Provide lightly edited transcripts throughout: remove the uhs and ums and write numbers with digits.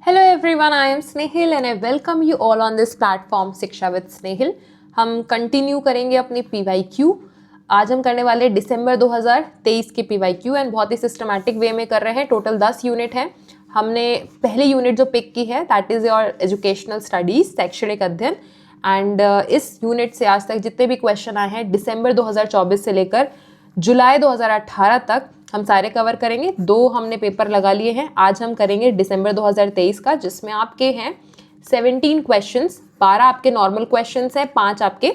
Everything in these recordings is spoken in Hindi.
Hello everyone, I am Snehil and I welcome you all on this platform शिक्षा विद स्नेहिल। हम कंटिन्यू करेंगे अपनी PYQ। आज हम करने वाले दिसंबर 2023 के PYQ एंड बहुत ही सिस्टमैटिक वे में कर रहे हैं। टोटल 10 यूनिट हैं। हमने पहली यूनिट जो पिक की है that is your educational studies, शैक्षणिक अध्ययन। एंड इस यूनिट से आज तक जितने भी क्वेश्चन आए हैं दिसंबर 2024 से लेकर जुलाई 2018 तक हम सारे कवर करेंगे। 2 हमने पेपर लगा लिए हैं। आज हम करेंगे दिसंबर 2023 का, जिसमें आपके हैं 17 क्वेश्चंस, 12 आपके नॉर्मल क्वेश्चंस हैं, 5 आपके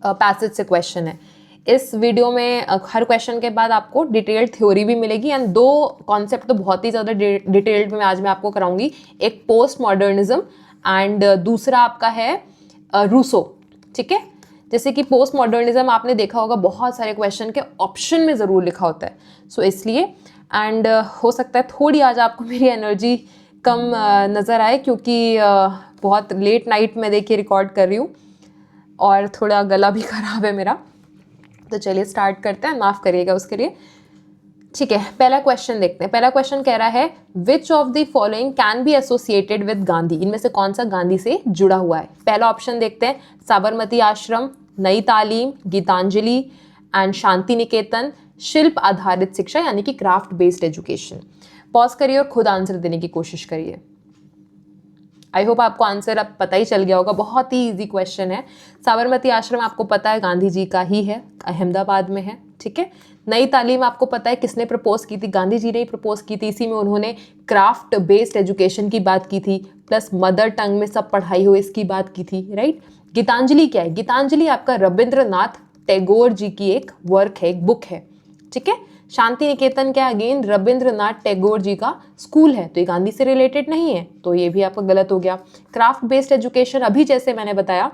पैसेज से क्वेश्चन है। इस वीडियो में हर क्वेश्चन के बाद आपको डिटेल्ड थ्योरी भी मिलेगी एंड 2 कॉन्सेप्ट तो बहुत ही ज़्यादा डिटेल्ड में आज मैं आपको कराऊंगी। एक पोस्ट मॉडर्निज्म एंड दूसरा आपका है रूसो। ठीक है, जैसे कि पोस्ट मॉडर्निज्म आपने देखा होगा बहुत सारे क्वेश्चन के ऑप्शन में ज़रूर लिखा होता है, सो इसलिए एंड हो सकता है थोड़ी आज आपको मेरी एनर्जी कम नज़र आए क्योंकि बहुत लेट नाइट में देखिए रिकॉर्ड कर रही हूँ और थोड़ा गला भी ख़राब है मेरा। तो चलिए स्टार्ट करते हैं, माफ़ करिएगा उसके लिए। ठीक है, पहला क्वेश्चन देखते हैं। पहला क्वेश्चन कह रहा है विच of the following can be associated with Gandhi. इनमें से कौन सा गांधी से जुड़ा हुआ है। पहला ऑप्शन देखते हैं, साबरमती आश्रम, नई तालीम, गीतांजलि एंड शांति निकेतन, शिल्प आधारित शिक्षा यानी कि क्राफ्ट बेस्ड एजुकेशन। पॉज करिए और खुद आंसर देने की कोशिश करिए। आई होप आपको आंसर अब पता ही चल गया होगा, बहुत ही इजी क्वेश्चन है। साबरमती आश्रम आपको पता है गांधी जी का ही है, अहमदाबाद में है। ठीक है, नई तालीम आपको पता है किसने प्रपोज की थी, गांधी जी ने ही प्रपोज की थी। इसी में उन्होंने क्राफ्ट बेस्ड एजुकेशन की बात की थी, प्लस मदर टंग में सब पढ़ाई हो इसकी बात की थी, राइट। गीतांजलि क्या है, गीतांजलि आपका रविंद्रनाथ टैगोर जी की एक वर्क है, एक बुक है। ठीक है, शांति निकेतन क्या, अगेन रविंद्रनाथ टैगोर जी का स्कूल है, तो ये गांधी से रिलेटेड नहीं है, तो ये भी आपका गलत हो गया। क्राफ्ट बेस्ड एजुकेशन अभी जैसे मैंने बताया,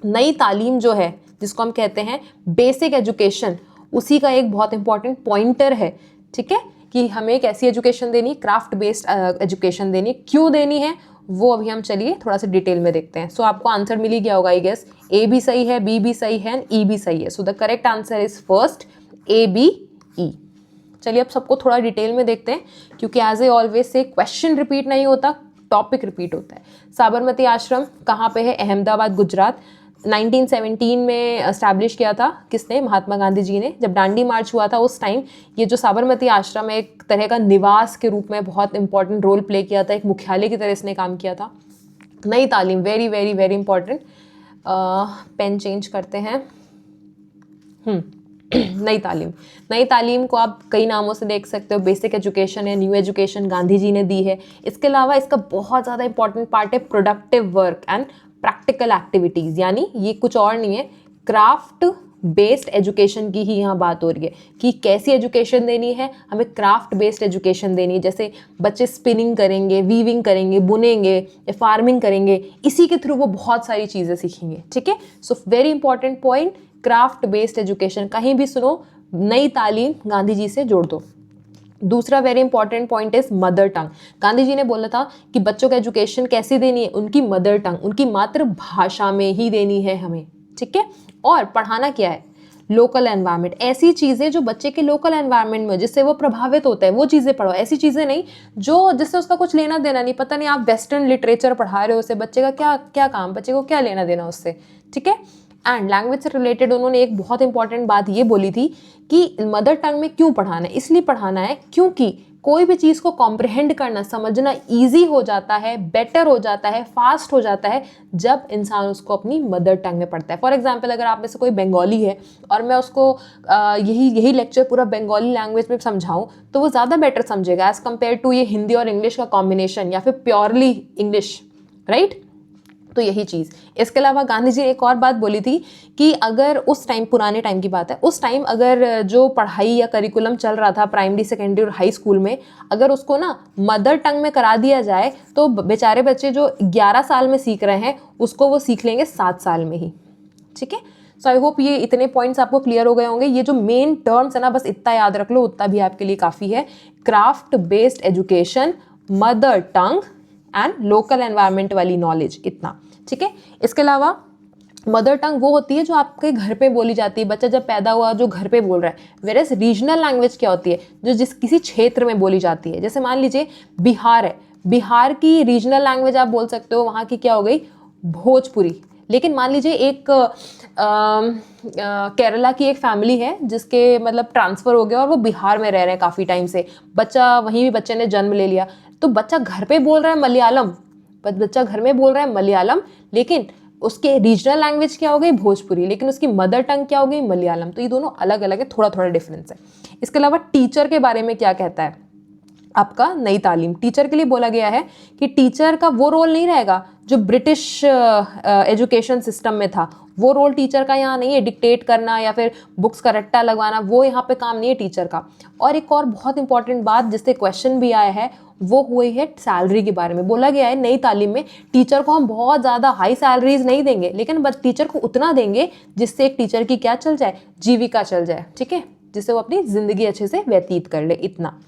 नई तालीम जो है जिसको हम कहते हैं बेसिक एजुकेशन, उसी का एक बहुत इंपॉर्टेंट पॉइंटर है। ठीक है, कि हमें एक ऐसी एजुकेशन देनी, क्राफ्ट बेस्ड एजुकेशन देनी, क्यों देनी है वो अभी हम चलिए थोड़ा सा डिटेल में देखते हैं। सो आपको आंसर मिल ही गया होगा आई गेस। ए भी सही है, बी भी सही है एंड ई भी सही है। So the correct answer is first A B E. चलिए अब सबको थोड़ा डिटेल में देखते हैं, क्योंकि एज ए ऑलवेज से क्वेश्चन रिपीट नहीं होता, टॉपिक रिपीट होता है। साबरमती आश्रम कहाँ पे है, अहमदाबाद गुजरात। 1917 में एस्टैब्लिश किया था किसने, महात्मा गांधी जी ने। जब दांडी मार्च हुआ था उस टाइम ये जो साबरमती आश्रम है एक तरह का निवास के रूप में बहुत इंपॉर्टेंट रोल प्ले किया था, एक मुख्यालय की तरह इसने काम किया था। Nai Talim very very very important. Pen change करते हैं। नई तालीम, नई तालीम को आप कई नामों से देख सकते हो। बेसिक एजुकेशन है, न्यू एजुकेशन गांधी जी ने दी है। इसके अलावा इसका बहुत ज़्यादा इंपॉर्टेंट पार्ट है productive work and practical activities, यानी ये कुछ और नहीं है, क्राफ्ट बेस्ड एजुकेशन की ही यहाँ बात हो रही है कि कैसी एजुकेशन देनी है, हमें क्राफ्ट बेस्ड एजुकेशन देनी है। जैसे बच्चे स्पिनिंग करेंगे, वीविंग करेंगे, बुनेंगे या फार्मिंग करेंगे, इसी के थ्रू वो बहुत सारी चीज़ें सीखेंगे। ठीक है, so very important point, craft based education. कहीं भी सुनो नई तालीम गांधी जी से जोड़ दो। दूसरा very important point is mother tongue. Gandhi ji ने बोला था कि बच्चों को एजुकेशन कैसे देनी है, उनकी मदर टंग, उनकी मातृभाषा में ही देनी है हमें। ठीक है, और पढ़ाना क्या है, लोकल एनवायरनमेंट, ऐसी चीज़ें जो बच्चे के लोकल एनवायरनमेंट में जिससे वो प्रभावित होता है वो चीज़ें पढ़ो। ऐसी चीज़ें नहीं जो जिससे उसका कुछ लेना देना नहीं, पता नहीं आप वेस्टर्न लिटरेचर पढ़ा रहे हो उसे, बच्चे का क्या क्या काम, बच्चे को क्या लेना देना उससे। ठीक है, एंड लैंग्वेज से रिलेटेड उन्होंने एक बहुत इंपॉर्टेंट बात ये बोली थी कि मदर टंग में क्यों पढ़ाना है, इसलिए पढ़ाना है क्योंकि कोई भी चीज़ को कॉम्प्रिहेंड करना, समझना ईजी हो जाता है, बेटर हो जाता है, फास्ट हो जाता है जब इंसान उसको अपनी मदर टंग में पढ़ता है। फॉर एग्जाम्पल, अगर आप में से कोई बंगाली है और मैं उसको यही लेक्चर पूरा बंगाली लैंग्वेज में समझाऊँ तो वो ज़्यादा बेटर समझेगा एज़ कम्पेयर टू ये हिंदी और इंग्लिश का कॉम्बिनेशन या फिर प्योरली इंग्लिश, राइट। तो यही चीज़। इसके अलावा गांधी जी ने एक और बात बोली थी कि अगर उस टाइम, पुराने टाइम की बात है, उस टाइम अगर जो पढ़ाई या करिकुलम चल रहा था प्राइमरी, सेकेंडरी और हाई स्कूल में, अगर उसको ना मदर टंग में करा दिया जाए तो बेचारे बच्चे जो 11 साल में सीख रहे हैं उसको वो सीख लेंगे 7 साल में ही। ठीक है, सो आई होप ये इतने पॉइंट्स आपको क्लियर हो गए होंगे। ये जो मेन टर्म्स है ना, बस इतना याद रख लो, उतना भी आपके लिए काफ़ी है। Craft based education, mother tongue and local environment वाली नॉलेज, इतना। ठीक है, इसके अलावा मदर टंग वो होती है जो आपके घर पे बोली जाती है, बच्चा जब पैदा हुआ जो घर पे बोल रहा है। वेरएज रीजनल लैंग्वेज क्या होती है, जो किसी क्षेत्र में बोली जाती है। जैसे मान लीजिए बिहार है, बिहार की रीजनल लैंग्वेज आप बोल सकते हो, वहाँ की क्या हो गई, भोजपुरी। लेकिन मान लीजिए एक केरला की एक फैमिली है जिसके मतलब ट्रांसफ़र हो गया और वो बिहार में रह रहे हैं काफ़ी टाइम से, बच्चा वहीं भी बच्चे ने जन्म ले लिया, तो बच्चा घर पे बोल रहा है मलयालम, बच्चा घर में बोल रहा है मलयालम, लेकिन उसके रीजनल लैंग्वेज क्या हो गई, भोजपुरी, लेकिन उसकी मदर टंग क्या हो गई, मलयालम। तो ये दोनों अलग अलग है, थोड़ा थोड़ा डिफरेंस है। इसके अलावा टीचर के बारे में क्या कहता है आपका नई तालीम, टीचर के लिए बोला गया है कि टीचर का वो रोल नहीं रहेगा जो ब्रिटिश एजुकेशन सिस्टम में था, वो रोल टीचर का यहाँ नहीं है, डिक्टेट करना या फिर बुक्स का रट्टा लगवाना, वो यहाँ पे काम नहीं है टीचर का। और एक और बहुत इंपॉर्टेंट बात जिससे क्वेश्चन भी आया है वो हुई है सैलरी के बारे में। बोला गया है नई तालीम में टीचर को हम बहुत ज़्यादा हाई सैलरीज नहीं देंगे, लेकिन बस टीचर को उतना देंगे जिससे एक टीचर की क्या चल जाए, जीविका चल जाए, ठीक है, जिससे वो अपनी ज़िंदगी अच्छे से व्यतीत कर ले, इतना।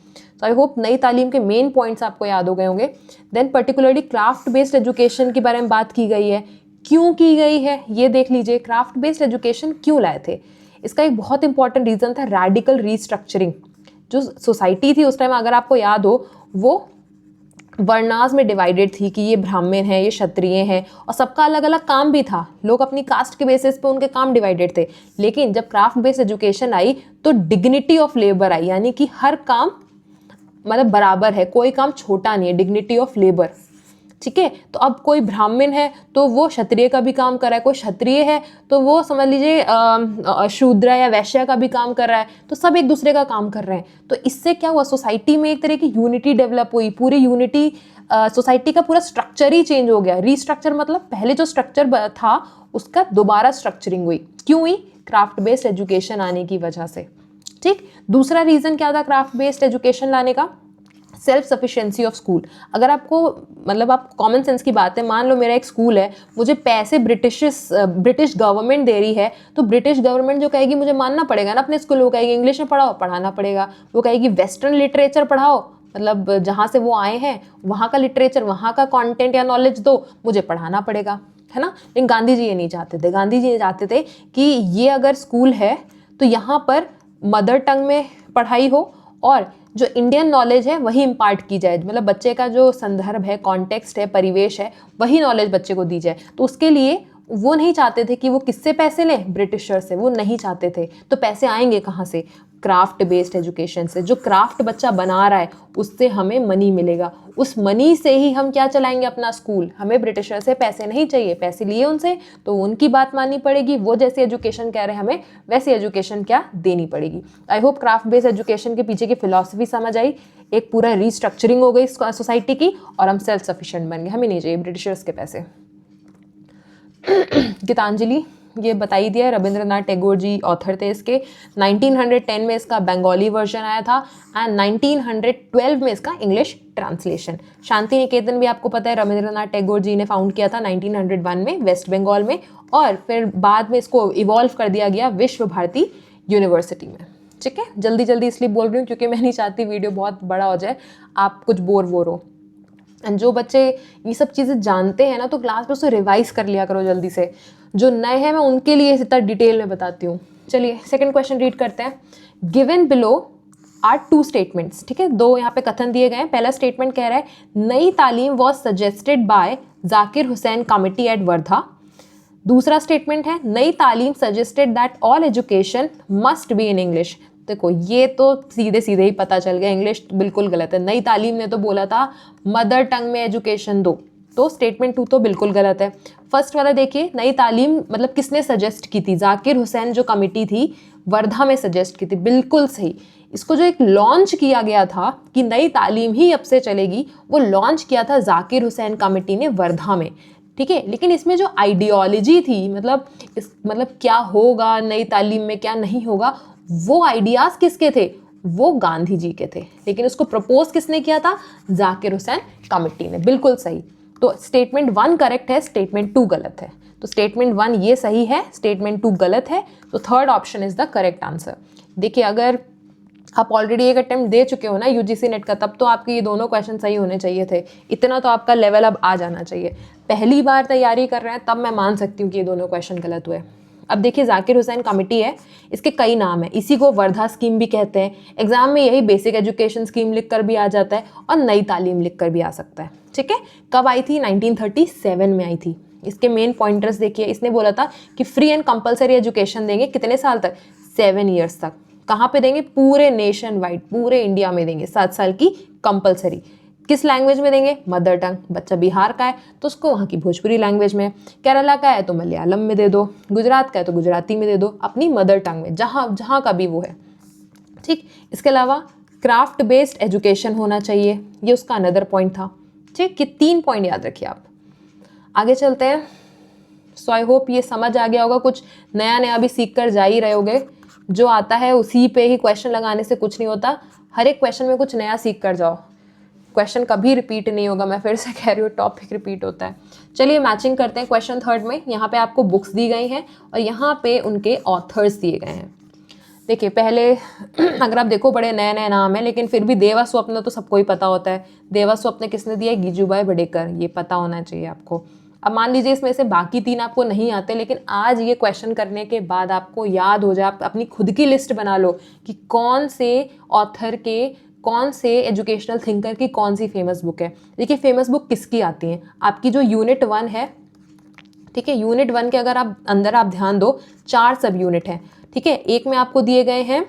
तो आई होप नई तालीम के मेन पॉइंट्स आपको याद हो गए होंगे। Then particularly craft based education के बारे में बात की गई है, क्यों की गई है ये देख लीजिए। क्राफ्ट बेस्ड एजुकेशन क्यों लाए थे, इसका एक बहुत इंपॉर्टेंट रीज़न था रैडिकल रीस्ट्रक्चरिंग। जो सोसाइटी थी उस टाइम अगर आपको याद हो, वो वर्णास में डिवाइडेड थी कि ये ब्राह्मण हैं, ये क्षत्रिय हैं, और सबका अलग अलग काम भी था, लोग अपनी कास्ट के बेसिस पे उनके काम डिवाइडेड थे। लेकिन जब क्राफ्ट बेस्ड एजुकेशन आई तो डिग्निटी ऑफ लेबर आई, यानी कि हर काम मतलब बराबर है, कोई काम छोटा नहीं है, डिग्निटी ऑफ लेबर, ठीक है। तो अब कोई ब्राह्मण है तो वो क्षत्रिय का भी काम कर रहा है, कोई क्षत्रिय है तो वो समझ लीजिए शूद्र या वैश्य का भी काम कर रहा है, तो सब एक दूसरे का काम कर रहे हैं। तो इससे क्या हुआ, सोसाइटी में एक तरह की यूनिटी डेवलप हुई, पूरी यूनिटी, सोसाइटी का पूरा स्ट्रक्चर ही चेंज हो गया। रीस्ट्रक्चर मतलब पहले जो स्ट्रक्चर था उसका दोबारा स्ट्रक्चरिंग हुई, क्यों हुई, क्राफ्ट बेस्ड एजुकेशन आने की वजह से, ठीक। दूसरा रीज़न क्या था क्राफ्ट बेस्ड एजुकेशन लाने का, सेल्फ सफिशिएंसी ऑफ स्कूल। अगर आपको मतलब आप कॉमन सेंस की बात है, मान लो मेरा एक स्कूल है, मुझे पैसे ब्रिटिश गवर्नमेंट दे रही है, तो ब्रिटिश गवर्नमेंट जो कहेगी मुझे मानना पड़ेगा ना अपने स्कूल, वो कहेगी इंग्लिश में पढ़ाओ, पढ़ाना पड़ेगा, वो कहेगी वेस्टर्न लिटरेचर पढ़ाओ, मतलब जहाँ से वो आए हैं वहाँ का लिटरेचर, वहाँ का कॉन्टेंट या नॉलेज दो, मुझे पढ़ाना पड़ेगा, है ना। लेकिन गांधी जी ये नहीं चाहते थे, गांधी जी ये चाहते थे कि ये अगर स्कूल है तो यहाँ पर मदर टंग में पढ़ाई हो और जो इंडियन नॉलेज है वही इम्पार्ट की जाए, मतलब बच्चे का जो संदर्भ है, कॉन्टेक्स्ट है, परिवेश है, वही नॉलेज बच्चे को दी जाए। तो उसके लिए वो नहीं चाहते थे कि वो किससे पैसे लें, ब्रिटिशर से, वो नहीं चाहते थे। तो पैसे आएंगे कहाँ से, क्राफ्ट बेस्ड एजुकेशन से। जो क्राफ्ट बच्चा बना रहा है उससे हमें मनी मिलेगा, उस मनी से ही हम क्या चलाएंगे अपना स्कूल। हमें ब्रिटिशर से पैसे नहीं चाहिए, पैसे लिए उनसे तो उनकी बात माननी पड़ेगी, वो जैसी एजुकेशन कह रहे हैं हमें वैसी एजुकेशन क्या देनी पड़ेगी। I hope craft based education के पीछे की फिलॉसफी समझ आई, एक पूरा रीस्ट्रक्चरिंग हो गई सोसाइटी की और हम सेल्फ सफिशिएंट बन गए, हमें नहीं चाहिए ब्रिटिशर्स के पैसे। गीतांजलि ये बता ही दिया, रविंद्रनाथ टैगोर जी ऑथर थे इसके। 1910 में इसका बंगाली वर्जन आया था एंड 1912 में इसका इंग्लिश ट्रांसलेशन। शांति निकेतन भी आपको पता है रविंद्रनाथ टैगोर जी ने फाउंड किया था 1901 में वेस्ट बंगाल में, और फिर बाद में इसको इवॉल्व कर दिया गया विश्व भारती यूनिवर्सिटी में, ठीक है। जल्दी जल्दी इसलिए बोल रही हूँ क्योंकि मैं नहीं चाहती वीडियो बहुत बड़ा हो जाए, आप कुछ बोर हो। एंड जो बच्चे ये सब चीज़ें जानते हैं ना तो क्लास में उसको रिवाइज कर लिया करो जल्दी से। जो नए हैं मैं उनके लिए इतना डिटेल में बताती हूँ। चलिए सेकंड क्वेश्चन रीड करते हैं। गिवन बिलो आर 2 स्टेटमेंट्स, ठीक है, 2 यहाँ पे कथन दिए गए हैं। पहला स्टेटमेंट कह रहा है Nai Talim was suggested by Zakir Hussain committee at Wardha. दूसरा स्टेटमेंट है Nai Talim suggested that all education must be in English. देखो ये तो सीधे सीधे ही पता चल गया, इंग्लिश बिल्कुल गलत है। नई तालीम ने तो बोला था मदर टंग में एजुकेशन दो, तो स्टेटमेंट 2 तो बिल्कुल गलत है। फर्स्ट वाला देखिए, नई तालीम मतलब किसने सजेस्ट की थी, जाकिर हुसैन जो कमिटी थी वर्धा में सजेस्ट की थी, बिल्कुल सही। इसको जो एक लॉन्च किया गया था कि नई तालीम ही अब से चलेगी, वो लॉन्च किया था जाकिर हुसैन कमिटी ने वर्धा में, ठीक है। लेकिन इसमें जो आइडियोलॉजी थी, मतलब क्या होगा नई तालीम में क्या नहीं होगा, वो आइडियाज़ किसके थे, वो गांधी जी के थे। लेकिन उसको प्रपोज किसने किया था, जाकिर हुसैन कमिटी ने, बिल्कुल सही। तो स्टेटमेंट 1 करेक्ट है, स्टेटमेंट 2 गलत है। तो स्टेटमेंट 1 ये सही है, स्टेटमेंट 2 गलत है, तो third option is the correct answer. देखिए अगर आप ऑलरेडी एक अटेम्प्ट दे चुके हो ना यूजीसी नेट का, तब तो आपके ये दोनों क्वेश्चन सही होने चाहिए थे, इतना तो आपका लेवल अब आ जाना चाहिए। पहली बार तैयारी कर रहे हैं तब मैं मान सकती हूँ कि ये दोनों क्वेश्चन गलत हुए। अब देखिए जाकिर हुसैन कमेटी है, इसके कई नाम है, इसी को वर्धा स्कीम भी कहते हैं। एग्जाम में यही बेसिक एजुकेशन स्कीम लिख कर भी आ जाता है और नई तालीम लिख कर भी आ सकता है। ठीक है, कब आई थी? 1937 में आई थी। इसके मेन पॉइंटर्स देखिए, इसने बोला था कि फ्री एंड कंपलसरी एजुकेशन देंगे, कितने साल तक? 7 ईयर्स तक। कहाँ पे देंगे? पूरे नेशन वाइड, पूरे इंडिया में देंगे 7 साल की कंपलसरी। किस लैंग्वेज में देंगे? Mother tongue. बच्चा बिहार का है तो उसको वहाँ की भोजपुरी लैंग्वेज में, केरला का है तो मलयालम में दे दो, गुजरात का है तो गुजराती में दे दो, अपनी मदर टंग में, जहाँ का भी वो है। ठीक, इसके अलावा क्राफ्ट बेस्ड एजुकेशन होना चाहिए, ये उसका अनदर पॉइंट था। ठीक, कि 3 पॉइंट याद रखिए आप। आगे चलते हैं। सो आई होप ये समझ आ गया होगा, कुछ नया नया भी सीख कर जा ही रहे होगे। जो आता है उसी पे ही क्वेश्चन लगाने से कुछ नहीं होता, हर एक क्वेश्चन में कुछ नया सीख कर जाओ, क्वेश्चन कभी रिपीट नहीं होगा। मैं फिर से कह रही हूँ, टॉपिक रिपीट होता है। चलिए मैचिंग करते हैं क्वेश्चन थर्ड में। यहाँ पे आपको बुक्स दी गई हैं और यहाँ पे उनके ऑथर्स दिए गए हैं। देखिए पहले अगर आप देखो बड़े नए नए नाम है, लेकिन फिर भी देवा स्वप्न तो सबको ही पता होता है। देवा स्वप्न किसने दिया है? गिजुभाई बड़ेकर, ये पता होना चाहिए आपको। अब मान लीजिए इसमें से बाकी 3 आपको नहीं आते, लेकिन आज ये क्वेश्चन करने के बाद आपको याद हो जाए, आप अपनी खुद की लिस्ट बना लो कि कौन से ऑथर के, कौन से एजुकेशनल थिंकर की कौन सी फेमस बुक है। देखिए फेमस बुक किसकी आती है? आपकी जो यूनिट 1 है, ठीक है, यूनिट 1 के अगर आप अंदर आप ध्यान दो, 4 सब यूनिट हैं। ठीक है, एक में आपको दिए गए हैं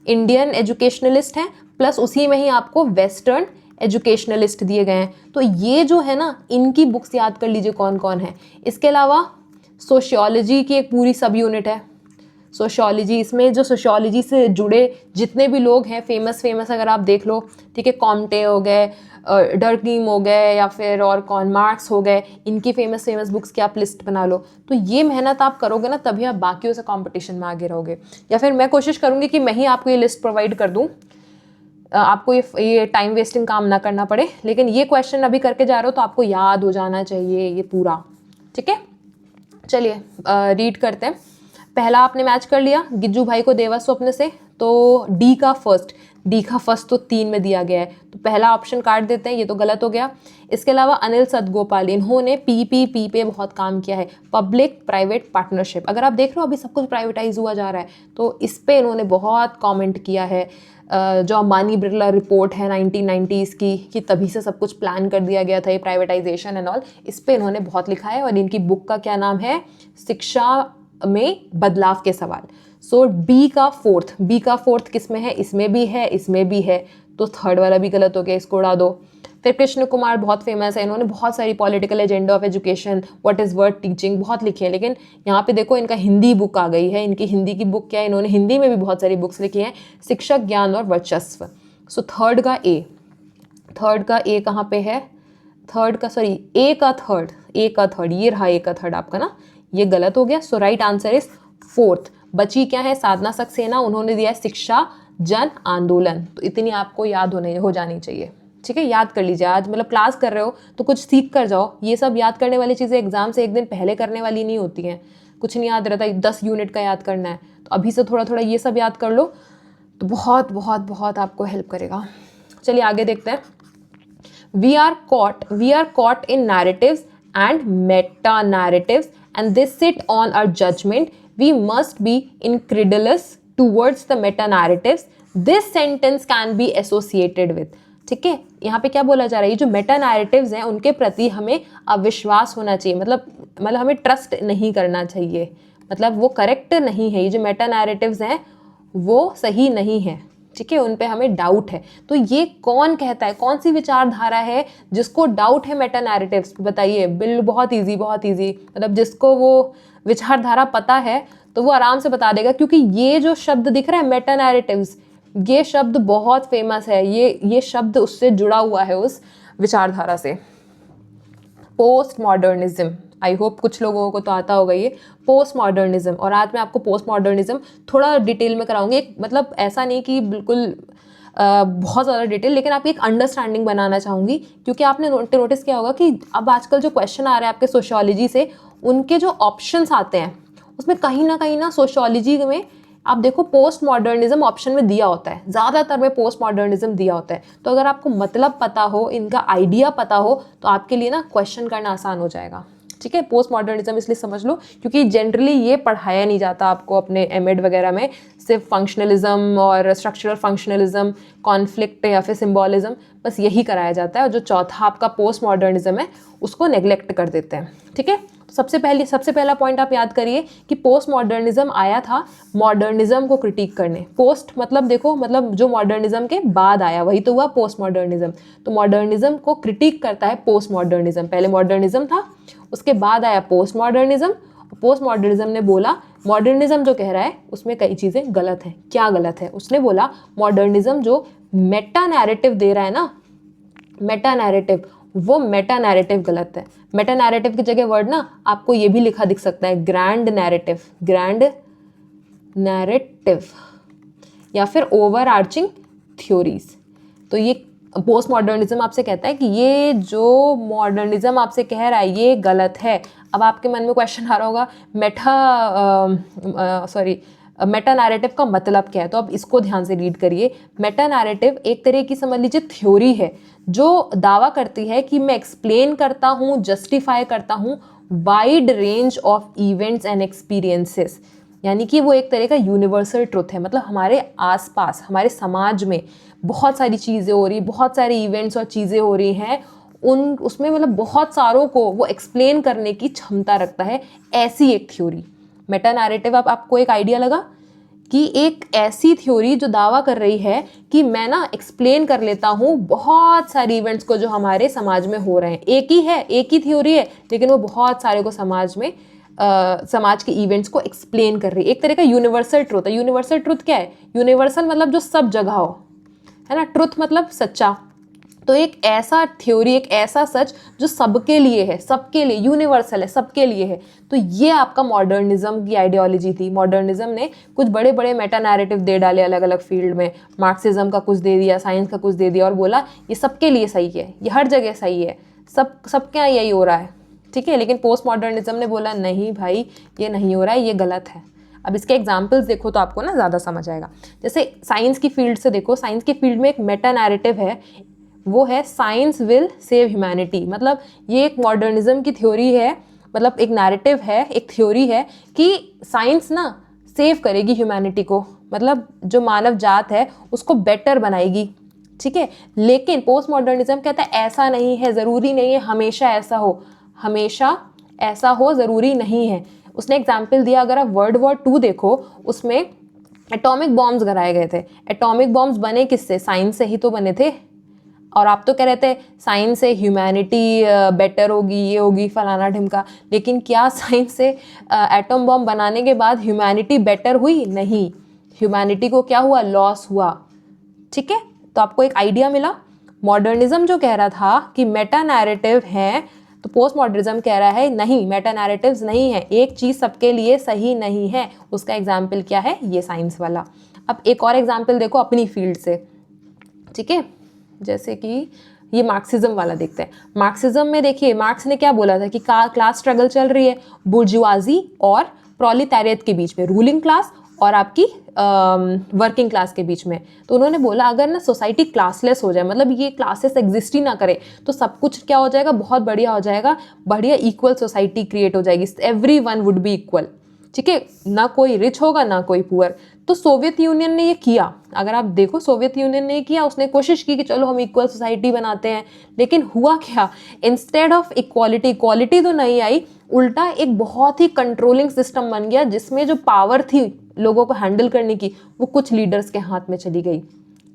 इंडियन एजुकेशनलिस्ट हैं, प्लस उसी में ही आपको वेस्टर्न एजुकेशनलिस्ट दिए गए हैं। तो ये जो है ना, इनकी बुक्स याद कर लीजिए कौन कौन है। इसके अलावा सोशियोलॉजी की एक पूरी सब यूनिट है, सोशियोलॉजी। इसमें जो सोशियोलॉजी से जुड़े जितने भी लोग हैं फेमस अगर आप देख लो, ठीक है, कॉम्टे हो गए, डर्कीम हो गए, या फिर और कौन, मार्क्स हो गए, इनकी फेमस बुक्स की आप लिस्ट बना लो। तो ये मेहनत आप करोगे ना, तभी आप बाकियों से कंपटीशन में आगे रहोगे। या फिर मैं कोशिश करूँगी कि मैं ही आपको ये लिस्ट प्रोवाइड कर दूँ, आपको ये टाइम वेस्टिंग काम ना करना पड़े। लेकिन ये क्वेश्चन अभी करके जा रहे हो तो आपको याद हो जाना चाहिए ये पूरा। ठीक है, चलिए रीड करते हैं। पहला आपने मैच कर लिया गिज्जू भाई को देवा स्वप्न से, तो डी का फर्स्ट तो 3 में दिया गया है, तो पहला ऑप्शन काट देते हैं, ये तो गलत हो गया। इसके अलावा अनिल सतगोपाल, इन्होंने पीपीपी पे बहुत काम किया है, पब्लिक प्राइवेट पार्टनरशिप। अगर आप देख रहे हो अभी सब कुछ प्राइवेटाइज हुआ जा रहा है, तो इस पे इन्होंने बहुत कमेंट किया है। जो अंबानी बिरला रिपोर्ट है 1990s की, कि तभी से सब कुछ प्लान कर दिया गया था ये प्राइवेटाइजेशन एंड ऑल, इस पे इन्होंने बहुत लिखा है। और इनकी बुक का क्या नाम है? शिक्षा में बदलाव के सवाल। सो बी का फोर्थ किस में है? इसमें भी है, इसमें भी है, तो थर्ड वाला भी गलत हो गया, इसको उड़ा दो। फिर कृष्ण कुमार बहुत फेमस है, इन्होंने बहुत सारी political agenda of education, what is worth teaching बहुत लिखी है। लेकिन यहाँ पे देखो इनका हिंदी बुक आ गई है, इनकी हिंदी की बुक क्या है? इन्होंने हिंदी में भी बहुत सारी बुक्स लिखी हैं, शिक्षक, ज्ञान और वर्चस्व। सो थर्ड का ए कहाँ पे है? ए का थर्ड, ये रहा ए का थर्ड आपका ना, ये गलत हो गया। सो राइट आंसर इज फोर्थ। बची क्या है? साधना सक्सेना, उन्होंने दिया है शिक्षा जन आंदोलन। तो इतनी आपको याद हो जानी चाहिए। ठीक है, याद कर लीजिए। आज मतलब क्लास कर रहे हो तो कुछ सीख कर जाओ। ये सब याद करने वाली चीज़ें एग्जाम से एक दिन पहले करने वाली नहीं होती हैं। कुछ नहीं याद रहता, 10 यूनिट का याद करना है, तो अभी से थोड़ा थोड़ा ये सब याद कर लो, तो बहुत बहुत बहुत आपको हेल्प करेगा। चलिए आगे देखते हैं। We are caught in narratives and meta-narratives, and they sit on our judgment. We must be incredulous towards the meta-narratives. This sentence can be associated with. ठीक है, यहाँ पे क्या बोला जा रहा है? ये जो मेटा नैरेटिव्स हैं उनके प्रति हमें अविश्वास होना चाहिए, मतलब हमें ट्रस्ट नहीं करना चाहिए, मतलब वो करेक्ट नहीं है। ये जो मेटा नैरेटिव्स हैं वो सही नहीं है, ठीक है, उन पे हमें डाउट है। तो ये कौन कहता है? कौन सी विचारधारा है जिसको डाउट है मेटा नैरेटिव्स? बताइए। बहुत इजी मतलब जिसको वो विचारधारा पता है तो वो आराम से बता देगा, क्योंकि ये जो शब्द दिख रहा है मेटा नैरेटिव्स, ये शब्द बहुत फेमस है, ये शब्द उससे जुड़ा हुआ है, उस विचारधारा से। पोस्ट मॉडर्निज्म, आई होप कुछ लोगों को तो आता होगा ये पोस्ट मॉडर्निज्म। और आज मैं आपको पोस्ट मॉडर्निज्म थोड़ा डिटेल में कराऊंगी, मतलब ऐसा नहीं कि बिल्कुल बहुत ज़्यादा डिटेल, लेकिन आपकी एक अंडरस्टैंडिंग बनाना चाहूँगी। क्योंकि आपने नोटिस किया होगा कि अब आजकल जो क्वेश्चन आ रहे हैं आपके सोशियोलॉजी से, उनके जो ऑप्शंस आते हैं उसमें कहीं ना सोशियोलॉजी में आप देखो पोस्ट मॉडर्निज्म ऑप्शन में दिया होता है, ज़्यादातर में पोस्ट मॉडर्निज्म दिया होता है। तो अगर आपको मतलब पता हो, इनका आइडिया पता हो, तो आपके लिए ना क्वेश्चन करना आसान हो जाएगा। ठीक है, पोस्ट मॉडर्निज्म इसलिए समझ लो क्योंकि जनरली ये पढ़ाया नहीं जाता आपको अपने एमएड वगैरह में, सिर्फ फंक्शनलिज्म और स्ट्रक्चरल फंक्शनलिज्म, कॉन्फ्लिक्ट या फिर सिम्बॉलिज्म, बस यही कराया जाता है। और जो चौथा आपका पोस्ट मॉडर्निज्म है उसको नेग्लेक्ट कर देते हैं। ठीक है, सबसे पहला पॉइंट आप याद करिए कि पोस्ट मॉडर्निज्म आया था मॉडर्निज्म को क्रिटिक करने। पोस्ट मतलब देखो, मतलब जो मॉडर्निज्म के बाद आया वही तो हुआ पोस्ट मॉडर्निज्म। तो मॉडर्निज्म को क्रिटिक करता है पोस्ट मॉडर्निज्म। पहले मॉडर्निज्म था, उसके बाद आया पोस्ट मॉडर्निज्म। पोस्ट मॉडर्निज्म ने बोला मॉडर्निज्म जो कह रहा है उसमें कई चीज़ें गलत हैं। क्या गलत है? उसने बोला मॉडर्निज्म जो मेटा नैरेटिव दे रहा है ना, मेटा नैरेटिव, वो मेटा नैरेटिव गलत है। मेटा नैरेटिव की जगह वर्ड ना आपको ये भी लिखा दिख सकता है, ग्रैंड नैरेटिव, ग्रैंड नैरेटिव या फिर ओवर आर्चिंग थ्योरीज। तो ये पोस्ट मॉडर्निज्म आपसे कहता है कि ये जो मॉडर्निज्म आपसे कह रहा है ये गलत है। अब आपके मन में क्वेश्चन आ रहा होगा मेटा नैरेटिव का मतलब क्या है? तो अब इसको ध्यान से रीड करिए। मेटा नैरेटिव एक तरह की समझ लीजिए थ्योरी है जो दावा करती है कि मैं एक्सप्लेन करता हूँ, जस्टिफाई करता हूँ wide range of events and experiences. यानी कि वो एक तरह का यूनिवर्सल ट्रुथ है, मतलब हमारे आसपास, हमारे समाज में बहुत सारी चीज़ें हो रही, बहुत सारे इवेंट्स और चीज़ें हो रही हैं, उसमें मतलब बहुत सारों को वो एक्सप्लेन करने की क्षमता रखता है, ऐसी एक थ्योरी मेटा नैरेटिव। आपको एक आइडिया लगा कि एक ऐसी थ्योरी जो दावा कर रही है कि मैं ना एक्सप्लेन कर लेता हूँ बहुत सारे इवेंट्स को जो हमारे समाज में हो रहे हैं। एक ही थ्योरी है लेकिन वो बहुत सारे को समाज में समाज के इवेंट्स को एक्सप्लेन कर रही है। एक तरह का यूनिवर्सल ट्रुथ है। यूनिवर्सल ट्रुथ क्या है? यूनिवर्सल मतलब जो सब जगह हो, है ना। ट्रुथ मतलब सच्चा। तो एक ऐसा थ्योरी, एक ऐसा सच जो सबके लिए है, सबके लिए यूनिवर्सल है, सबके लिए है। तो ये आपका मॉडर्निज्म की आइडियोलॉजी थी। मॉडर्निज्म ने कुछ बड़े बड़े मेटा नैरेटिव दे डाले अलग अलग फील्ड में। मार्क्सिज्म का कुछ दे दिया, साइंस का कुछ दे दिया और बोला ये सबके लिए सही है, ये हर जगह सही है, सबके यहाँ यही हो रहा है। ठीक है, लेकिन पोस्ट मॉडर्निज्म ने बोला नहीं भाई, ये नहीं हो रहा है, ये गलत है। अब इसके एग्जाम्पल्स देखो तो आपको ना ज़्यादा समझ आएगा। जैसे साइंस की फील्ड से देखो, साइंस की फील्ड में एक मेटा नैरेटिव है, वो है साइंस विल सेव ह्यूमैनिटी। मतलब ये एक मॉडर्निज्म की थ्योरी है, मतलब एक नैरेटिव है, एक थ्योरी है कि साइंस ना सेव करेगी ह्यूमैनिटी को, मतलब जो मानव जात है उसको बेटर बनाएगी। ठीक है, लेकिन पोस्ट मॉडर्निज्म कहता है ऐसा नहीं है, ज़रूरी नहीं है हमेशा ऐसा हो, हमेशा ऐसा हो ज़रूरी नहीं है। उसने एग्जाम्पल दिया, अगर आप वर्ल्ड वॉर 2 देखो उसमें एटॉमिक बॉम्ब्स गिराए गए थे। एटॉमिक बॉम्ब्स बने किससे? साइंस से ही तो बने थे। और आप तो कह रहे थे साइंस से ह्यूमैनिटी बेटर होगी, ये होगी, फलाना ढिमका। लेकिन क्या साइंस से एटम बॉम्ब बनाने के बाद ह्यूमैनिटी बेटर हुई? नहीं, ह्यूमैनिटी को क्या हुआ? लॉस हुआ। ठीक है, तो आपको एक आइडिया मिला। मॉडर्निज्म जो कह रहा था कि मेटा नैरेटिव है, तो पोस्ट मॉडर्निज्म कह रहा है नहीं, मेटा नैरेटिव्स नहीं है, एक चीज़ सबके लिए सही नहीं है। उसका एग्जाम्पल क्या है? ये साइंस वाला। अब एक और एग्जाम्पल देखो अपनी फील्ड से। ठीक है, जैसे कि ये मार्क्सिज्म वाला देखते हैं। मार्क्सिज्म में देखिए मार्क्स ने क्या बोला था कि क्लास स्ट्रगल चल रही है बुर्जुआजी और प्रोलेटारिएट के बीच में, रूलिंग क्लास और आपकी वर्किंग क्लास के बीच में। तो उन्होंने बोला अगर ना सोसाइटी क्लासलेस हो जाए, मतलब ये क्लासेस एग्जिस्ट ही ना करे, तो सब कुछ क्या हो जाएगा? बहुत बढ़िया हो जाएगा, बढ़िया इक्वल सोसाइटी क्रिएट हो जाएगी, every one would be equal. ठीक है, ना कोई रिच होगा ना कोई पुअर। तो सोवियत यूनियन ने ये किया, अगर आप देखो सोवियत यूनियन ने किया, उसने कोशिश की कि चलो हम इक्वल सोसाइटी बनाते हैं, लेकिन हुआ क्या? इंस्टेड ऑफ इक्वालिटी, इक्वालिटी तो नहीं आई, उल्टा एक बहुत ही कंट्रोलिंग सिस्टम बन गया जिसमें जो पावर थी लोगों को हैंडल करने की वो कुछ लीडर्स के हाथ में चली गई।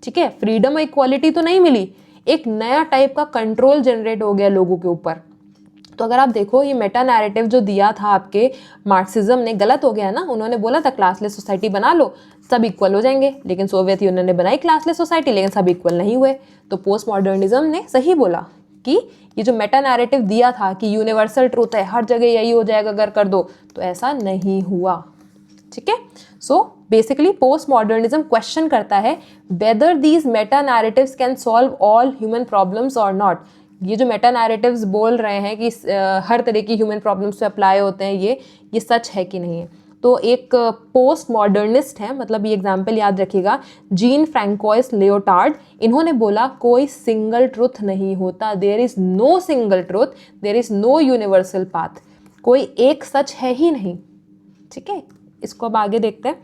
ठीक है, फ्रीडम और इक्वालिटी तो नहीं मिली, एक नया टाइप का कंट्रोल जनरेट हो गया लोगों के ऊपर। तो अगर आप देखो ये मेटा नैरेटिव जो दिया था आपके मार्क्सिज्म ने, गलत हो गया ना। उन्होंने बोला था क्लासलेस सोसाइटी बना लो, सब इक्वल हो जाएंगे, लेकिन सोवियत यूनियन ने बनाई क्लासलेस सोसाइटी, लेकिन सब इक्वल नहीं हुए। तो पोस्ट मॉडर्निज्म ने सही बोला कि ये जो मेटा नैरेटिव दिया था कि यूनिवर्सल ट्रूथ है, हर जगह यही हो जाएगा अगर कर दो, तो ऐसा नहीं हुआ। ठीक है, so basically post modernism question करता है whether these Meta narratives can solve all human problems और नॉट। ये जो मेटा नैरेटिव्स बोल रहे हैं कि हर तरह की ह्यूमन प्रॉब्लम्स पे अप्लाई होते हैं, ये सच है कि नहीं है। तो एक पोस्ट मॉडर्निस्ट है, मतलब ये एग्जाम्पल याद रखिएगा, जीन फ्रैंकोइस लियोटार्ड। इन्होंने बोला कोई सिंगल ट्रुथ नहीं होता, there is no single truth, there is no universal path. कोई एक सच है ही नहीं, ठीक है। इसको अब आगे देखते हैं।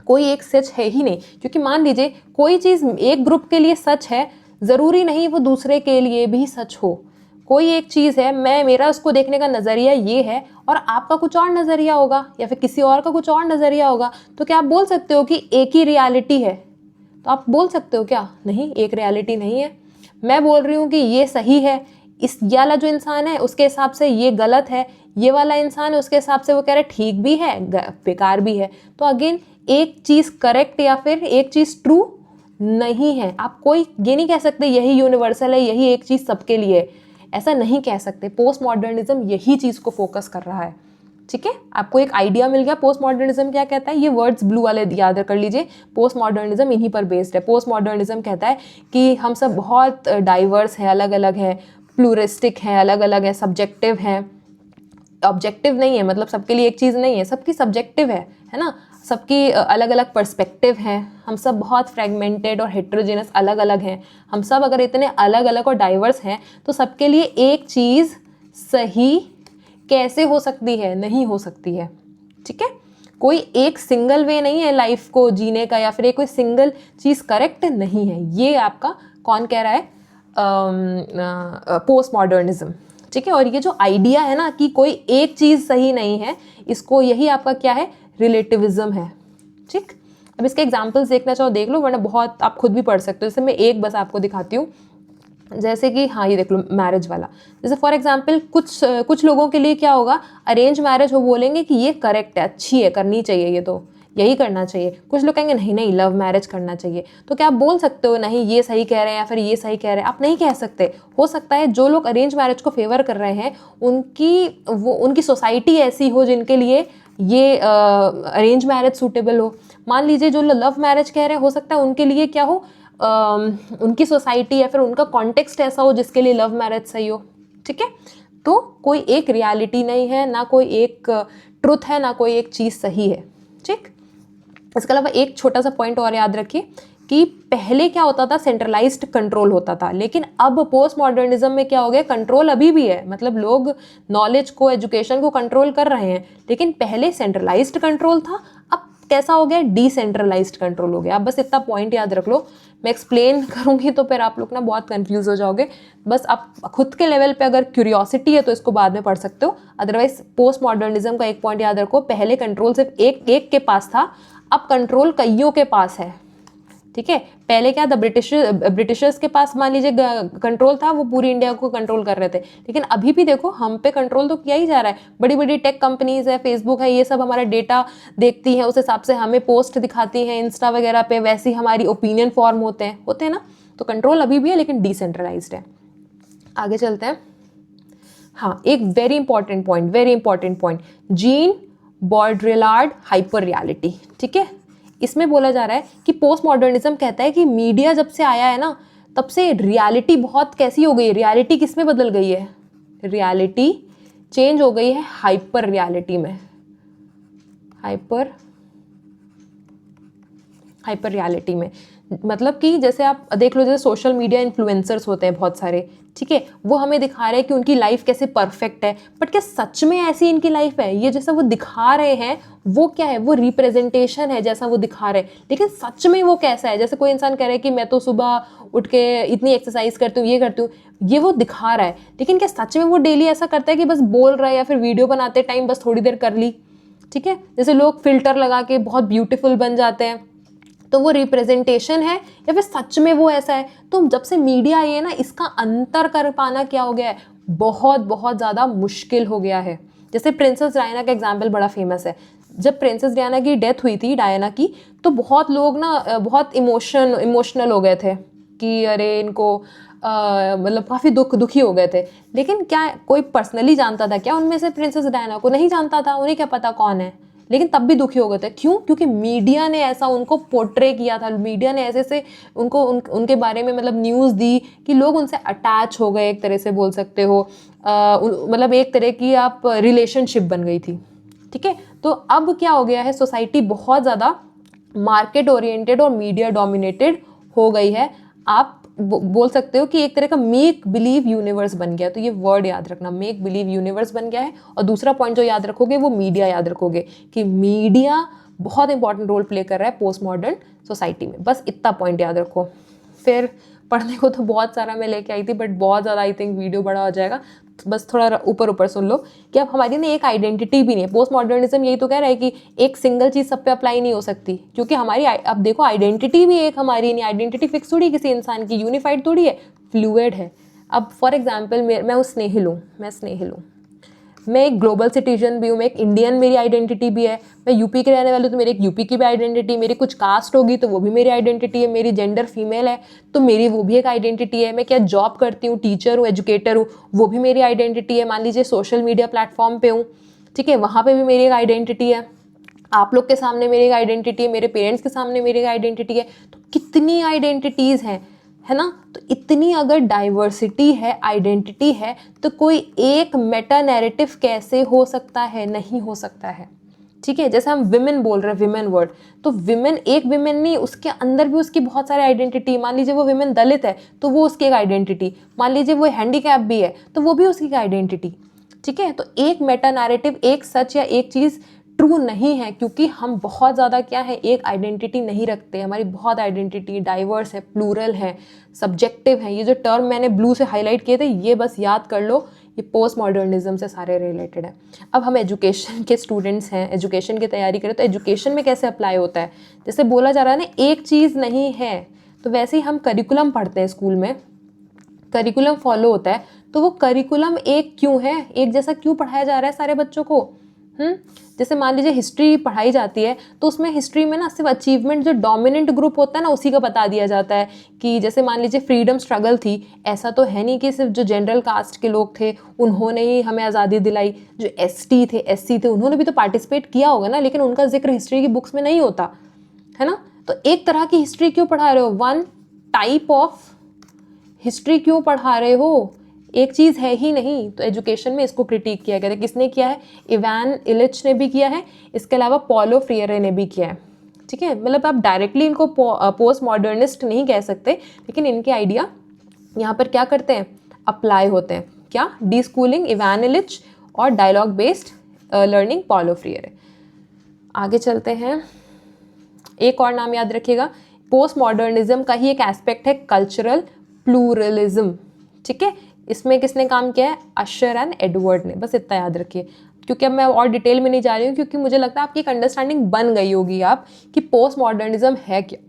कोई एक सच है ही नहीं, क्योंकि मान लीजिए कोई चीज़ एक ग्रुप के लिए सच है, ज़रूरी नहीं वो दूसरे के लिए भी सच हो। कोई एक चीज़ है, मेरा उसको देखने का नज़रिया ये है और आपका कुछ और नज़रिया होगा या फिर किसी और का कुछ और नज़रिया होगा, तो क्या आप बोल सकते हो कि एक ही रियलिटी है? तो आप बोल सकते हो क्या? नहीं, एक रियलिटी नहीं है। मैं बोल रही हूँ कि ये सही है, इस ये वाला जो इंसान है उसके हिसाब से ये गलत है, ये वाला इंसान है उसके हिसाब से वो कह रहा है ठीक भी है बेकार भी है। तो अगेन एक चीज़ करेक्ट या फिर एक चीज़ ट्रू नहीं है। आप कोई ये नहीं कह सकते यही यूनिवर्सल है, यही एक चीज़ सबके लिए, ऐसा नहीं कह सकते। पोस्ट मॉडर्निज्म यही चीज़ को फोकस कर रहा है, ठीक है। आपको एक आइडिया मिल गया पोस्ट मॉडर्निज्म क्या कहता है। ये वर्ड्स ब्लू वाले याद कर लीजिए, पोस्ट मॉडर्निज्म इन्हीं पर बेस्ड है। पोस्ट मॉडर्निज्म कहता है कि हम सब बहुत डाइवर्स हैं, अलग अलग हैं, प्लूरिस्टिक हैं, अलग अलग है, सब्जेक्टिव हैं, ऑब्जेक्टिव नहीं है, मतलब सबके लिए एक चीज़ नहीं है, सबकी सब्जेक्टिव है ना, सबकी अलग अलग पर्सपेक्टिव हैं। हम सब बहुत फ्रेगमेंटेड और हेट्रोजेनस अलग अलग हैं। हम सब अगर इतने अलग अलग और डाइवर्स हैं तो सबके लिए एक चीज़ सही कैसे हो सकती है? नहीं हो सकती है, ठीक है। कोई एक सिंगल वे नहीं है लाइफ को जीने का, या फिर एक कोई सिंगल चीज़ करेक्ट नहीं है। ये आपका कौन कह रहा है? पोस्ट मॉडर्निज्म, ठीक है। और ये जो आइडिया है ना कि कोई एक चीज़ सही नहीं है, इसको यही आपका क्या है? रिलेटिविज्म है, ठीक। अब इसके एग्जाम्पल्स देखना चाहो देख लो, वरना बहुत आप खुद भी पढ़ सकते हो। जैसे मैं एक बस आपको दिखाती हूँ, जैसे कि हाँ ये देख लो मैरिज वाला। जैसे फॉर एग्जांपल कुछ लोगों के लिए क्या होगा, अरेंज मैरिज, वो बोलेंगे कि ये करेक्ट है, अच्छी है, करनी चाहिए, ये तो यही करना चाहिए। कुछ लोग कहेंगे नहीं नहीं लव मैरिज करना चाहिए। तो क्या आप बोल सकते हो नहीं ये सही कह रहे हैं या फिर ये सही कह रहे हैं? आप नहीं कह सकते। हो सकता है जो लोग अरेंज मैरिज को फेवर कर रहे हैं उनकी सोसाइटी ऐसी हो जिनके लिए ये अरेंज मैरिज सूटेबल हो। मान लीजिए जो लव मैरिज कह रहे हैं, हो सकता है उनके लिए क्या हो, उनकी सोसाइटी या फिर उनका कॉन्टेक्स्ट ऐसा हो जिसके लिए लव मैरिज सही हो, ठीक है। तो कोई एक रियलिटी नहीं है, ना कोई एक ट्रुथ है, ना कोई एक चीज़ सही है, ठीक। इसके अलावा एक छोटा सा पॉइंट और याद रखिए कि पहले क्या होता था, सेंट्रलाइज्ड कंट्रोल होता था, लेकिन अब पोस्ट मॉडर्निज्म में क्या हो गया, कंट्रोल अभी भी है, मतलब लोग नॉलेज को, एजुकेशन को कंट्रोल कर रहे हैं, लेकिन पहले सेंट्रलाइज्ड कंट्रोल था, अब कैसा हो गया, डिसेंट्रलाइज्ड कंट्रोल हो गया। अब बस इतना पॉइंट याद रख लो, मैं एक्सप्लेन करूंगी तो फिर आप लोग ना बहुत कंफ्यूज हो जाओगे। बस आप खुद के लेवल पे अगर क्यूरियोसिटी है तो इसको बाद में पढ़ सकते हो, अदरवाइज पोस्ट मॉडर्निज्म का एक पॉइंट याद रखो, पहले कंट्रोल सिर्फ एक के पास था, अब कंट्रोल कईयों के पास है, ठीक है। पहले क्या था, ब्रिटिशर्स के पास मान लीजिए कंट्रोल था, वो पूरी इंडिया को कंट्रोल कर रहे थे, लेकिन अभी भी देखो हम पे कंट्रोल तो किया ही जा रहा है। बड़ी बड़ी टेक कंपनीज है, फेसबुक है, ये सब हमारा डेटा देखती हैं, उस हिसाब से हमें पोस्ट दिखाती हैं इंस्टा वगैरह पे, वैसे ही हमारी ओपिनियन फॉर्म होते हैं ना। तो कंट्रोल अभी भी है लेकिन डिसेंट्रलाइज्ड है। आगे चलते हैं। हाँ, एक very important point, Jean Baudrillard hyper reality, ठीक है। इसमें बोला जा रहा है कि पोस्ट मॉडर्निज्म कहता है कि मीडिया जब से आया है ना, तब से रियलिटी बहुत कैसी हो गई है, रियलिटी किस में बदल गई है, रियलिटी चेंज हो गई है हाइपर रियलिटी में, हाइपर रियलिटी में। मतलब कि जैसे आप देख लो, जैसे सोशल मीडिया इन्फ्लुएंसर्स होते हैं बहुत सारे, ठीक है, वो हमें दिखा रहे हैं कि उनकी लाइफ कैसे परफेक्ट है, बट क्या सच में ऐसी इनकी लाइफ है? ये जैसा वो दिखा रहे हैं वो क्या है, वो रिप्रेजेंटेशन है जैसा वो दिखा रहे हैं, लेकिन सच में वो कैसा है? जैसे कोई इंसान कह रहा है कि मैं तो सुबह उठ के इतनी एक्सरसाइज करती हूँ, ये करती हूँ, ये वो दिखा रहा है, लेकिन क्या सच में वो डेली ऐसा करता है कि बस बोल रहा है या फिर वीडियो बनाते टाइम बस थोड़ी देर कर ली, ठीक है। जैसे लोग फिल्टर लगा के बहुत ब्यूटीफुल बन जाते हैं, तो वो रिप्रेजेंटेशन है या फिर सच में वो ऐसा है? तो जब से मीडिया आई है ना, इसका अंतर कर पाना क्या हो गया है, बहुत बहुत ज़्यादा मुश्किल हो गया है। जैसे प्रिंसेस डायना का एग्जाम्पल बड़ा फेमस है। जब प्रिंसेस डायना की डेथ हुई थी, डायना की, तो बहुत लोग ना बहुत इमोशनल हो गए थे कि अरे इनको मतलब काफ़ी दुखी हो गए थे। लेकिन क्या कोई पर्सनली जानता था क्या उनमें से प्रिंसेस डायना को? नहीं जानता था, उन्हें क्या पता कौन है, लेकिन तब भी दुखी हो गए थे। क्यों? क्योंकि मीडिया ने ऐसा उनको पोर्ट्रे किया था, मीडिया ने ऐसे से उनको उनके बारे में मतलब न्यूज़ दी कि लोग उनसे अटैच हो गए, एक तरह से बोल सकते हो, मतलब एक तरह की आप रिलेशनशिप बन गई थी, ठीक है। तो अब क्या हो गया है, सोसाइटी बहुत ज़्यादा मार्केट ओरिएंटेड और मीडिया डोमिनेटेड हो गई है। आप बोल सकते हो कि एक तरह का मेक बिलीव यूनिवर्स बन गया। तो ये वर्ड याद रखना, मेक बिलीव यूनिवर्स बन गया है। और दूसरा पॉइंट जो याद रखोगे वो मीडिया याद रखोगे कि मीडिया बहुत इंपॉर्टेंट रोल प्ले कर रहा है पोस्ट मॉडर्न सोसाइटी में। बस इतना पॉइंट याद रखो। फिर पढ़ने को तो बहुत सारा मैं लेके आई थी, बट बहुत ज़्यादा आई थिंक वीडियो बड़ा हो जाएगा, तो बस थोड़ा ऊपर ऊपर सुन लो कि अब हमारी ना एक आइडेंटिटी भी नहीं है। पोस्ट मॉडर्निज्म यही तो कह रहा है कि एक सिंगल चीज़ सब पे अप्लाई नहीं हो सकती, क्योंकि हमारी अब देखो आइडेंटिटी भी एक हमारी नहीं, आइडेंटिटी फिक्स थोड़ी किसी इंसान की, यूनिफाइड थोड़ी है, फ्लूइड है। अब फॉर एग्जाम्पल मैं हूँ स्नेहिल हूँ, मैं एक ग्लोबल सिटीजन भी हूँ, मैं एक इंडियन, मेरी आइडेंटिटी भी है। मैं यूपी के रहने वाली हूँ तो मेरी एक यूपी की भी आइडेंटिटी, मेरी कुछ कास्ट होगी तो वो भी मेरी आइडेंटिटी है, मेरी जेंडर फीमेल है तो मेरी वो भी एक आइडेंटिटी है। मैं क्या जॉब करती हूँ, टीचर हूँ, एजुकेटर हूँ, वो भी मेरी आइडेंटिटी है। मान लीजिए सोशल मीडिया प्लेटफॉर्म पे हूँ, ठीक है, वहाँ पर भी मेरी एक आइडेंटिटी है। आप लोग के सामने मेरी एक आइडेंटिटी है, मेरे पेरेंट्स के सामने मेरी एक आइडेंटिटी है। तो कितनी आइडेंटिटीज़ हैं, है ना। तो इतनी अगर डाइवर्सिटी है, आइडेंटिटी है, तो कोई एक मेटा नैरेटिव कैसे हो सकता है? नहीं हो सकता है, ठीक है। जैसे हम विमेन बोल रहे हैं, विमेन वर्ड, तो विमेन एक विमेन नहीं, उसके अंदर भी उसकी बहुत सारी आइडेंटिटी। मान लीजिए वो विमेन दलित है तो वो उसकी एक आइडेंटिटी, मान लीजिए वो हैंडीकैप भी है तो वो भी उसकी एक आइडेंटिटी, ठीक है। तो एक मेटा नैरेटिव, एक सच या एक चीज़ ट्रू नहीं है, क्योंकि हम बहुत ज़्यादा क्या है, एक आइडेंटिटी नहीं रखते। हमारी बहुत आइडेंटिटी डाइवर्स है, प्लूरल है, सब्जेक्टिव है। ये जो टर्म मैंने ब्लू से हाईलाइट किए थे, ये बस याद कर लो, ये पोस्ट मॉडर्निज्म से सारे रिलेटेड है। अब हम एजुकेशन के स्टूडेंट्स हैं, एजुकेशन की तैयारी करें, तो एजुकेशन में कैसे अप्लाई होता है? जैसे बोला जा रहा है ना, एक चीज़ नहीं है, तो वैसे ही हम करिकुलम पढ़ते हैं स्कूल में, करिकुलम फॉलो होता है, तो वो करिकुलम एक क्यों है, एक जैसा क्यों पढ़ाया जा रहा है सारे बच्चों को? जैसे मान लीजिए हिस्ट्री पढ़ाई जाती है, तो उसमें हिस्ट्री में ना सिर्फ अचीवमेंट, जो डोमिनेंट ग्रुप होता है ना, उसी का बता दिया जाता है। कि जैसे मान लीजिए फ्रीडम स्ट्रगल थी, ऐसा तो है नहीं कि सिर्फ जो जनरल कास्ट के लोग थे उन्होंने ही हमें आज़ादी दिलाई। जो ST थे, SC थे, उन्होंने भी तो पार्टिसिपेट किया होगा ना, लेकिन उनका जिक्र हिस्ट्री की बुक्स में नहीं होता, है ना। तो एक तरह की हिस्ट्री क्यों पढ़ा रहे हो? वन टाइप ऑफ हिस्ट्री क्यों पढ़ा रहे हो? एक चीज़ है ही नहीं। तो एजुकेशन में इसको क्रिटिक किया गया था। किसने किया है? इवान इलिच ने भी किया है, इसके अलावा पॉलो फ्रीयरे ने भी किया है, ठीक है। मतलब आप डायरेक्टली इनको पोस्ट मॉडर्निस्ट नहीं कह सकते, लेकिन इनके आइडिया यहाँ पर क्या करते हैं, अप्लाई होते हैं। क्या? डी स्कूलिंग इवान इलिच और डायलॉग बेस्ड लर्निंग पॉलो फ्रीयरे। आगे चलते हैं, एक और नाम याद रखिएगा, पोस्ट मॉडर्निज्म का ही एक एस्पेक्ट है कल्चरल प्लूरलिज्म, ठीक है। इसमें किसने काम किया है? अशर एंड एडवर्ड ने। बस इतना याद रखिए, क्योंकि अब मैं और डिटेल में नहीं जा रही हूँ, क्योंकि मुझे लगता है आपकी एक अंडरस्टैंडिंग बन गई होगी आप कि पोस्ट मॉडर्निज्म है क्या।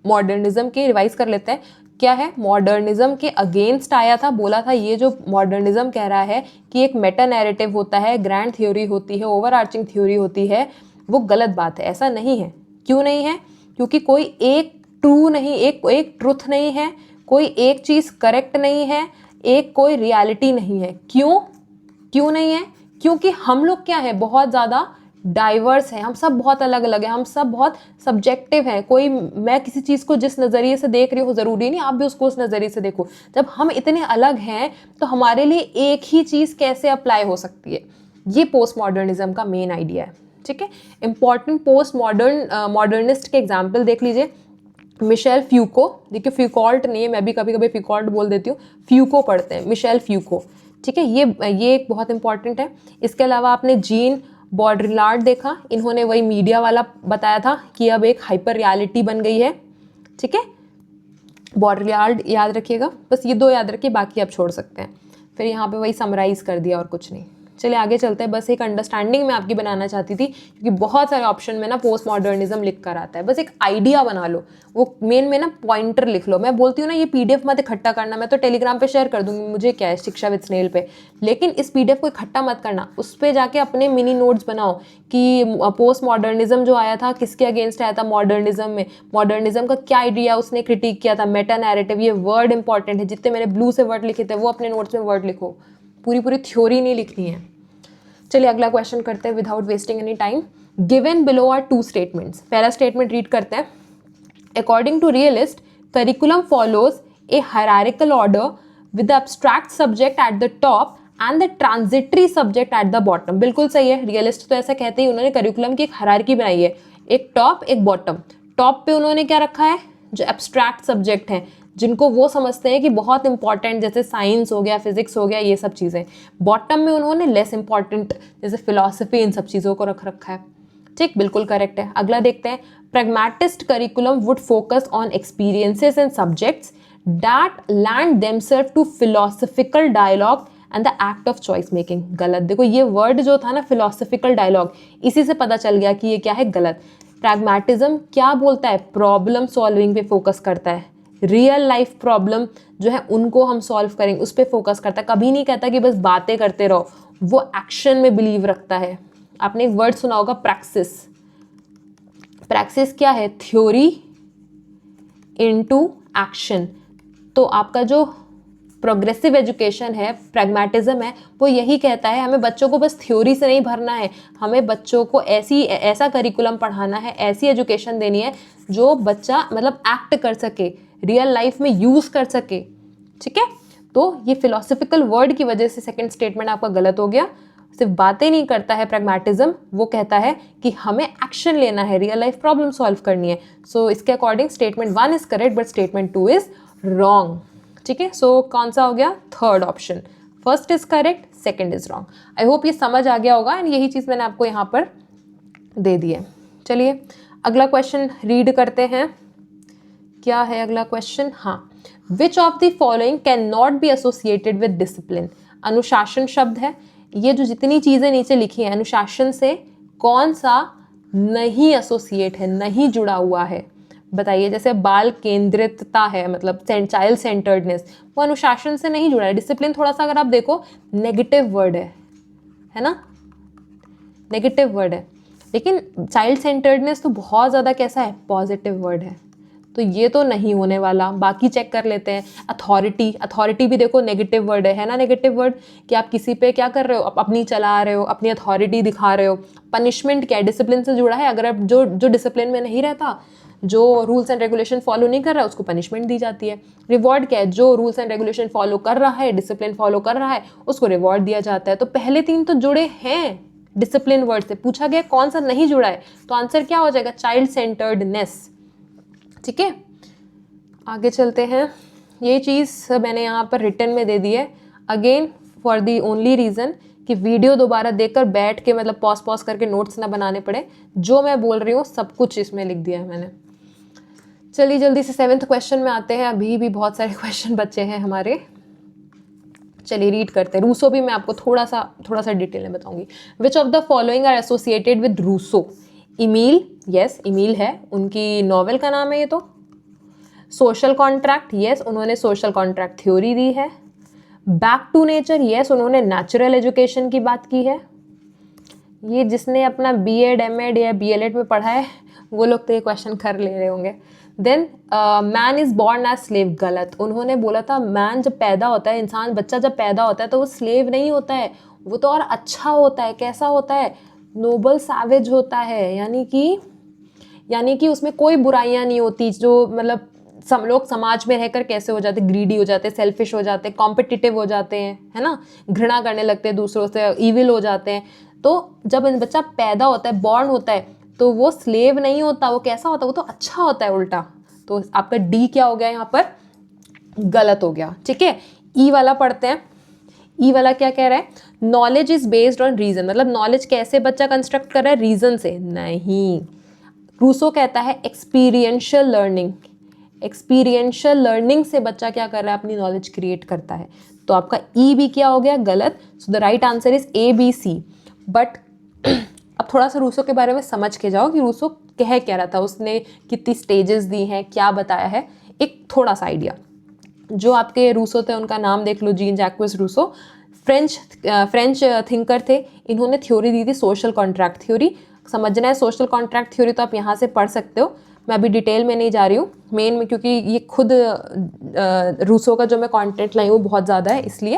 मॉडर्निज्म के रिवाइज कर लेते हैं, क्या है? मॉडर्निज्म के अगेंस्ट आया था, बोला था ये जो मॉडर्निज्म कह रहा है कि एक मेटा नैरेटिव होता है, ग्रैंड थ्योरी होती है, ओवर आर्चिंग थ्योरी होती है, वो गलत बात है, ऐसा नहीं है। क्यों नहीं है? क्योंकि कोई एक ट्रू नहीं, एक ट्रुथ नहीं है, कोई एक चीज़ करेक्ट नहीं है, एक कोई रियलिटी नहीं है। क्यों नहीं है? क्योंकि हम लोग क्या है, बहुत ज़्यादा डाइवर्स हैं, हम सब बहुत अलग अलग हैं, हम सब बहुत सब्जेक्टिव हैं। कोई, मैं किसी चीज़ को जिस नज़रिए से देख रही हूँ ज़रूरी नहीं आप भी उसको उस नज़रिए से देखो। जब हम इतने अलग हैं तो हमारे लिए एक ही चीज़ कैसे अप्लाई हो सकती है? ये पोस्ट मॉडर्निज्म का मेन आइडिया है, ठीक है। इंपॉर्टेंट पोस्ट मॉडर्निस्ट के एग्जाम्पल देख लीजिए। मिशेल फ्यूको, देखिए फ्यूकॉल्ट नहीं है, मैं भी कभी कभी फ्यूकॉल्ट बोल देती हूँ, फ्यूको पढ़ते हैं, मिशेल फ्यूको, ठीक है। ये एक बहुत इंपॉर्टेंट है। इसके अलावा आपने जीन बॉड्रिलार्ड देखा, इन्होंने वही मीडिया वाला बताया था कि अब एक हाइपर रियलिटी बन गई है, ठीक है। बॉड्रिलार्ड याद रखिएगा, बस ये दो याद रखिए, बाकी आप छोड़ सकते हैं। फिर यहाँ पे वही समराइज़ कर दिया और कुछ नहीं। चलिए आगे चलते हैं। बस एक अंडरस्टैंडिंग मैं आपकी बनाना चाहती थी, क्योंकि बहुत सारे ऑप्शन में ना पोस्ट मॉडर्निज्म लिख कर आता है। बस एक आइडिया बना लो, वो मेन में ना पॉइंटर लिख लो। मैं बोलती हूँ ना, ये PDF मत इकट्ठा करना, मैं तो टेलीग्राम पे शेयर कर दूंगी, मुझे क्या है, शिक्षा विद स्नेहिल पे। लेकिन इस PDF को इकट्ठा मत करना, उस पर जाके अपने मिनी नोट्स बनाओ कि पोस्ट मॉडर्निज्म जो आया था किसके अगेंस्ट आया था मॉडर्निज्म में, मॉडर्निज्म का क्या आइडिया उसने क्रिटिक किया था, मेटा नैरेटिव। ये वर्ड इंपॉर्टेंट है, जितने मैंने ब्लू से वर्ड लिखे थे वो अपने नोट्स में वर्ड लिखो, पूरी थ्योरी नहीं लिखनी है। चलिए अगला क्वेश्चन करते हैं without wasting any time. Given below are 2 statements. पहला स्टेटमेंट रीड करते हैं। According to realist, curriculum follows a hierarchical order with the abstract subject at the top and the transitory subject at the bottom. बिल्कुल सही है, रियलिस्ट तो ऐसा कहते ही, उन्होंने करिकुलम की एक हायरार्की बनाई है, एक टॉप एक बॉटम। टॉप पे उन्होंने क्या रखा है? जो एब्स्ट्रैक्ट सब्जेक्ट हैं, जिनको वो समझते हैं कि बहुत इंपॉर्टेंट, जैसे साइंस हो गया, फिजिक्स हो गया, ये सब चीज़ें। बॉटम में उन्होंने लेस इंपॉर्टेंट जैसे फिलॉसफी, इन सब चीज़ों को रख रखा है। ठीक, बिल्कुल करेक्ट है। अगला देखते हैं, pragmatist curriculum would focus on experiences and subjects that land themselves to philosophical dialogue and the act of choice making. गलत। देखो ये वर्ड जो था ना फिलोसफिकल डायलॉग, इसी से पता चल गया कि ये क्या है, गलत। प्रैग्मेटिज्म क्या बोलता है, प्रॉब्लम सॉल्विंग पे फोकस करता है, रियल लाइफ प्रॉब्लम जो है उनको हम सॉल्व करेंगे उस पर फोकस करता है। कभी नहीं कहता कि बस बातें करते रहो, वो एक्शन में बिलीव रखता है। आपने एक वर्ड सुना होगा, प्रैक्सिस। प्रैक्सिस क्या है, थ्योरी इनटू एक्शन। तो आपका जो प्रोग्रेसिव एजुकेशन है, प्रैग्मेटिज्म है, वो यही कहता है हमें बच्चों को बस थ्योरी से नहीं भरना है, हमें बच्चों को ऐसा करिकुलम पढ़ाना है, ऐसी एजुकेशन देनी है जो बच्चा मतलब एक्ट कर सके, रियल लाइफ में यूज़ कर सके। ठीक है, तो ये फिलोसफिकल वर्ड की वजह से सेकंड स्टेटमेंट आपका गलत हो गया। सिर्फ बातें नहीं करता है प्रैग्मेटिज्म, वो कहता है कि हमें एक्शन लेना है, रियल लाइफ प्रॉब्लम सॉल्व करनी है। सो इसके according statement 1 is correct but statement 2 is wrong. ठीक है, सो कौन सा हो गया, third option, first is correct, second is wrong. I hope ये समझ आ गया होगा एंड यही चीज़ मैंने आपको यहाँ पर दे दी है। चलिए अगला क्वेश्चन रीड करते हैं। क्या है अगला क्वेश्चन, हाँ, विच of the following can not be associated with discipline. अनुशासन शब्द है, ये जो जितनी चीज़ें नीचे लिखी हैं अनुशासन से कौन सा नहीं एसोसिएट है, नहीं जुड़ा हुआ है, बताइए। जैसे बाल केंद्रितता है, मतलब चाइल्ड सेंटर्डनेस, वो अनुशासन से नहीं जुड़ा है। डिसिप्लिन थोड़ा सा अगर आप देखो नेगेटिव वर्ड है ना, नेगेटिव वर्ड है। लेकिन चाइल्ड सेंटर्डनेस तो बहुत ज़्यादा कैसा है, पॉजिटिव वर्ड है। तो ये तो नहीं होने वाला। बाकी चेक कर लेते हैं। अथॉरिटी, अथॉरिटी भी देखो नेगेटिव वर्ड है ना, नेगेटिव वर्ड कि आप किसी पे क्या कर रहे हो, अपनी चला रहे हो, अपनी अथॉरिटी दिखा रहे हो। पनिशमेंट क्या है, डिसिप्लिन से जुड़ा है। अगर आप जो डिसिप्लिन में नहीं रहता, जो रूल्स एंड रेगुलेशन फॉलो नहीं कर रहा है, उसको पनिशमेंट दी जाती है। रिवॉर्ड क्या है, जो रूल्स एंड रेगुलेशन फॉलो कर रहा है, डिसिप्लिन फॉलो कर रहा है, उसको रिवॉर्ड दिया जाता है। तो पहले तीन तो जुड़े हैं डिसिप्लिन वर्ड से। पूछा गया कौन सा नहीं जुड़ा है, तो आंसर क्या हो जाएगा, चाइल्ड सेंटर्डनेस। ठीक है, आगे चलते हैं। ये चीज़ मैंने यहाँ पर रिटन में दे दी है, again for the only reason कि वीडियो दोबारा देखकर बैठ के मतलब पॉज करके नोट्स ना बनाने पड़े। जो मैं बोल रही हूँ सब कुछ इसमें लिख दिया है मैंने। चलिए जल्दी से 7th क्वेश्चन में आते हैं। अभी भी बहुत सारे क्वेश्चन बचे हैं हमारे। चलिए रीड करते हैं। रूसो भी मैं आपको थोड़ा सा डिटेल में बताऊंगी। Which of the following are associated with Rousseau. Emile, yes Emile है, उनकी नॉवेल का नाम है ये तो। सोशल कॉन्ट्रैक्ट, यस उन्होंने सोशल कॉन्ट्रैक्ट थ्योरी दी है। बैक टू नेचर, यस उन्होंने नेचुरल एजुकेशन की बात की है। ये जिसने अपना बीएड एमएड या बीएलएड में पढ़ा है वो लोग तो ये क्वेश्चन कर ले रहे होंगे। Then man is born as slave, गलत। उन्होंने बोला था मैन जब पैदा होता है, इंसान बच्चा जब पैदा होता है तो वो स्लेव नहीं होता है, वो तो और अच्छा होता है। कैसा होता है, नोबल सैवेज होता है, यानी कि उसमें कोई बुराइयां नहीं होती। जो मतलब सब लोग समाज में रहकर कैसे हो जाते, ग्रीडी हो जाते, सेल्फिश हो जाते, कॉम्पिटिटिव हो जाते हैं, है ना, घृणा करने लगते हैं दूसरों से, इविल हो जाते हैं। तो जब बच्चा पैदा होता है, बॉर्न होता है, तो वो स्लेव नहीं होता, वो कैसा होता है, वो तो अच्छा होता है उल्टा। तो आपका डी क्या हो गया यहाँ पर, गलत हो गया। ठीक है, ई वाला पढ़ते हैं। ई वाला क्या कह रहा है, knowledge is based on reason, मतलब नॉलेज कैसे बच्चा कंस्ट्रक्ट कर रहा है, रीजन से नहीं। रूसो कहता है एक्सपीरियंशियल लर्निंग, एक्सपीरियंशियल लर्निंग से बच्चा क्या कर रहा है, अपनी नॉलेज क्रिएट करता है। तो आपका ई भी क्या हो गया, गलत। So the right answer is A B C. But अब थोड़ा सा रूसो के बारे में समझ के जाओ कि रूसो कह क्या रहा था, उसने कितनी स्टेजेस दी हैं, क्या बताया है, एक थोड़ा सा आइडिया। जो आपके रूसो थे उनका नाम देख लो, जीन जैक्विस रूसो, फ्रेंच थिंकर थे। इन्होंने थ्योरी दी थी सोशल कॉन्ट्रैक्ट थ्योरी। समझना है सोशल कॉन्ट्रैक्ट थ्योरी तो आप यहाँ से पढ़ सकते हो, मैं अभी डिटेल में नहीं जा रही हूँ मेन में, क्योंकि ये खुद रूसो का जो मैं कंटेंट लाई हूँ बहुत ज़्यादा है, इसलिए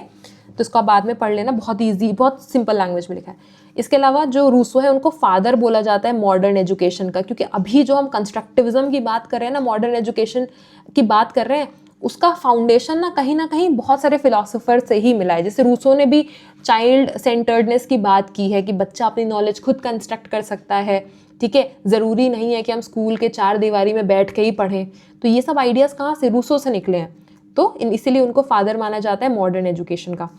तो इसको आप बाद में पढ़ लेना। बहुत ईजी, बहुत सिंपल लैंग्वेज में लिखा है। इसके अलावा जो रूसो है उनको फादर बोला जाता है मॉडर्न एजुकेशन का, क्योंकि अभी जो हम कंस्ट्रक्टिविज्म की बात कर रहे हैं ना, मॉडर्न एजुकेशन की बात कर रहे हैं, उसका फाउंडेशन ना कहीं बहुत सारे फिलोसोफर से ही मिला है। जैसे रूसो ने भी चाइल्ड सेंटर्डनेस की बात की है कि बच्चा अपनी नॉलेज खुद कंस्ट्रक्ट कर सकता है, ठीक है, ज़रूरी नहीं है कि हम स्कूल के 4 दीवारी में बैठ के ही पढ़ें। तो ये सब आइडियाज़ कहाँ से, रूसो से निकले हैं। तो इसीलिए उनको फादर माना जाता है मॉडर्न एजुकेशन का।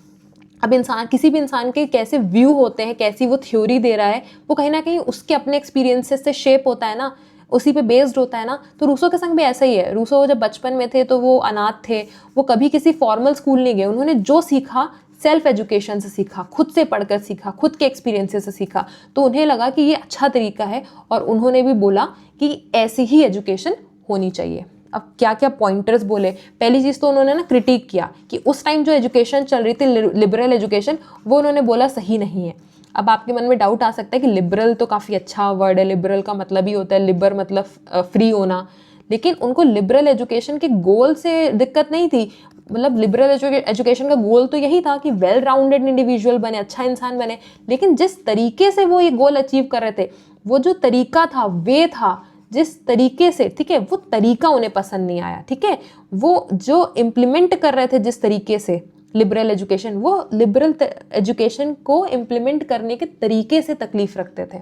अब इंसान, किसी भी इंसान के कैसे व्यू होते हैं, कैसी वो थ्योरी दे रहा है, वो कहीं ना कहीं उसके अपने एक्सपीरियंसेस से शेप होता है ना, उसी पे बेस्ड होता है ना। तो रूसो के संग भी ऐसा ही है। रूसो जब बचपन में थे तो वो अनाथ थे, वो कभी किसी फॉर्मल स्कूल नहीं गए। उन्होंने जो सीखा सेल्फ एजुकेशन से सीखा, खुद से पढ़कर सीखा, खुद के एक्सपीरियंसेस से सीखा। तो उन्हें लगा कि ये अच्छा तरीका है और उन्होंने भी बोला कि ऐसी ही एजुकेशन होनी चाहिए। अब क्या क्या पॉइंटर्स बोले, पहली चीज़ तो उन्होंने ना क्रिटिक किया कि उस टाइम जो एजुकेशन चल रही थी लिबरल एजुकेशन, वो उन्होंने बोला सही नहीं है। अब आपके मन में डाउट आ सकता है कि लिबरल तो काफ़ी अच्छा वर्ड है, लिबरल का मतलब ही होता है लिबर मतलब फ्री होना, लेकिन उनको लिबरल एजुकेशन के गोल से दिक्कत नहीं थी। मतलब लिबरल एजुकेशन का गोल तो यही था कि वेल राउंडेड इंडिविजुअल बने, अच्छा इंसान बने, लेकिन जिस तरीके से वो ये गोल अचीव कर रहे थे, वो जो तरीका था, वे था जिस तरीके से, ठीक है, वो तरीका उन्हें पसंद नहीं आया। ठीक है, वो जो इम्प्लीमेंट कर रहे थे जिस तरीके से लिबरल एजुकेशन, वो लिबरल एजुकेशन को इम्प्लीमेंट करने के तरीके से तकलीफ रखते थे।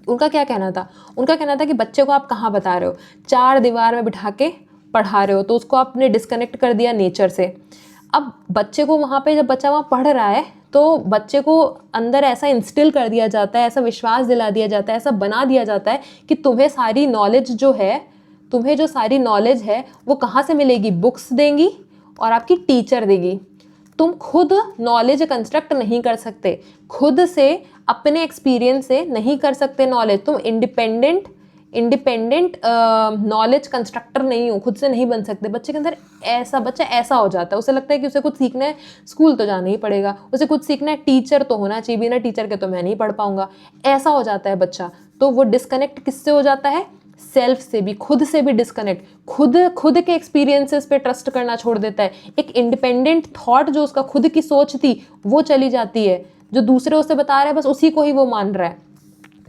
उनका क्या कहना था, उनका कहना था कि बच्चे को आप कहाँ बता रहे हो, 4 दीवार में बिठा के पढ़ा रहे हो, तो उसको आपने डिस्कनेक्ट कर दिया नेचर से। अब बच्चे को वहाँ पे, जब बच्चा वहाँ पढ़ रहा है, तो बच्चे को अंदर ऐसा इंस्टिल कर दिया जाता है, ऐसा विश्वास दिला दिया जाता है, ऐसा बना दिया जाता है कि तुम्हें सारी नॉलेज जो है, तुम्हें जो सारी नॉलेज है वो कहाँ से मिलेगी, बुक्स देंगी और आपकी टीचर देगी। तुम खुद नॉलेज कंस्ट्रक्ट नहीं कर सकते, खुद से अपने एक्सपीरियंस से नहीं कर सकते नॉलेज। तुम इंडिपेंडेंट नॉलेज कंस्ट्रक्टर नहीं हो, खुद से नहीं बन सकते। बच्चे के अंदर बच्चा ऐसा हो जाता है, उसे लगता है कि उसे कुछ सीखना है, स्कूल तो जाना ही पड़ेगा, उसे कुछ सीखना है, टीचर तो होना चाहिए, बिना टीचर के तो मैं नहीं पढ़ पाऊंगा, ऐसा हो जाता है बच्चा। तो वो डिस्कनेक्ट किससे हो जाता है, सेल्फ से भी, खुद से भी डिस्कनेक्ट, खुद के एक्सपीरियंसेस पे ट्रस्ट करना छोड़ देता है। एक इंडिपेंडेंट थॉट जो उसका खुद की सोच थी वो चली जाती है, जो दूसरे उसे बता रहे हैं बस उसी को ही वो मान रहा है।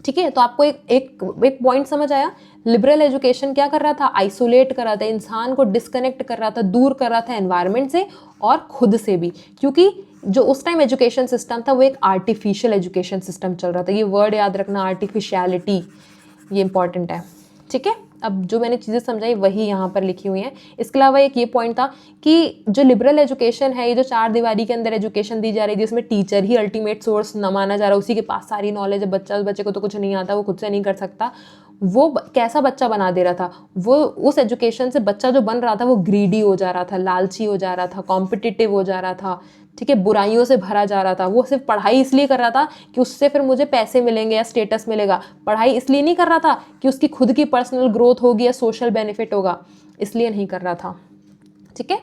ठीक है, तो आपको एक पॉइंट समझ आया। लिबरल एजुकेशन क्या कर रहा था, आइसोलेट कर रहा था, इंसान को डिस्कनेक्ट कर रहा था, दूर कर रहा था एनवायरनमेंट से और खुद से भी, क्योंकि जो उस टाइम एजुकेशन सिस्टम था वो एक आर्टिफिशियल एजुकेशन सिस्टम चल रहा था। ये वर्ड याद रखना, आर्टिफिशियलिटी, ये इंपॉर्टेंट है। ठीक है, अब जो मैंने चीज़ें समझाई वही यहाँ पर लिखी हुई हैं। इसके अलावा एक ये पॉइंट था कि जो लिबरल एजुकेशन है, ये जो 4 दीवारी के अंदर एजुकेशन दी जा रही है, जिसमें टीचर ही अल्टीमेट सोर्स न माना जा रहा है, उसी के पास सारी नॉलेज है, बच्चे को तो कुछ नहीं आता, वो खुद से नहीं कर सकता, वो कैसा बच्चा बना दे रहा था। वो उस एजुकेशन से बच्चा जो बन रहा था वो ग्रीडी हो जा रहा था, लालची हो जा रहा था, कॉम्पिटिटिव हो जा रहा था, ठीक है, बुराइयों से भरा जा रहा था। वो सिर्फ पढ़ाई इसलिए कर रहा था कि उससे फिर मुझे पैसे मिलेंगे या स्टेटस मिलेगा, पढ़ाई इसलिए नहीं कर रहा था कि उसकी खुद की पर्सनल ग्रोथ होगी या सोशल बेनिफिट होगा, इसलिए नहीं कर रहा था। ठीक है,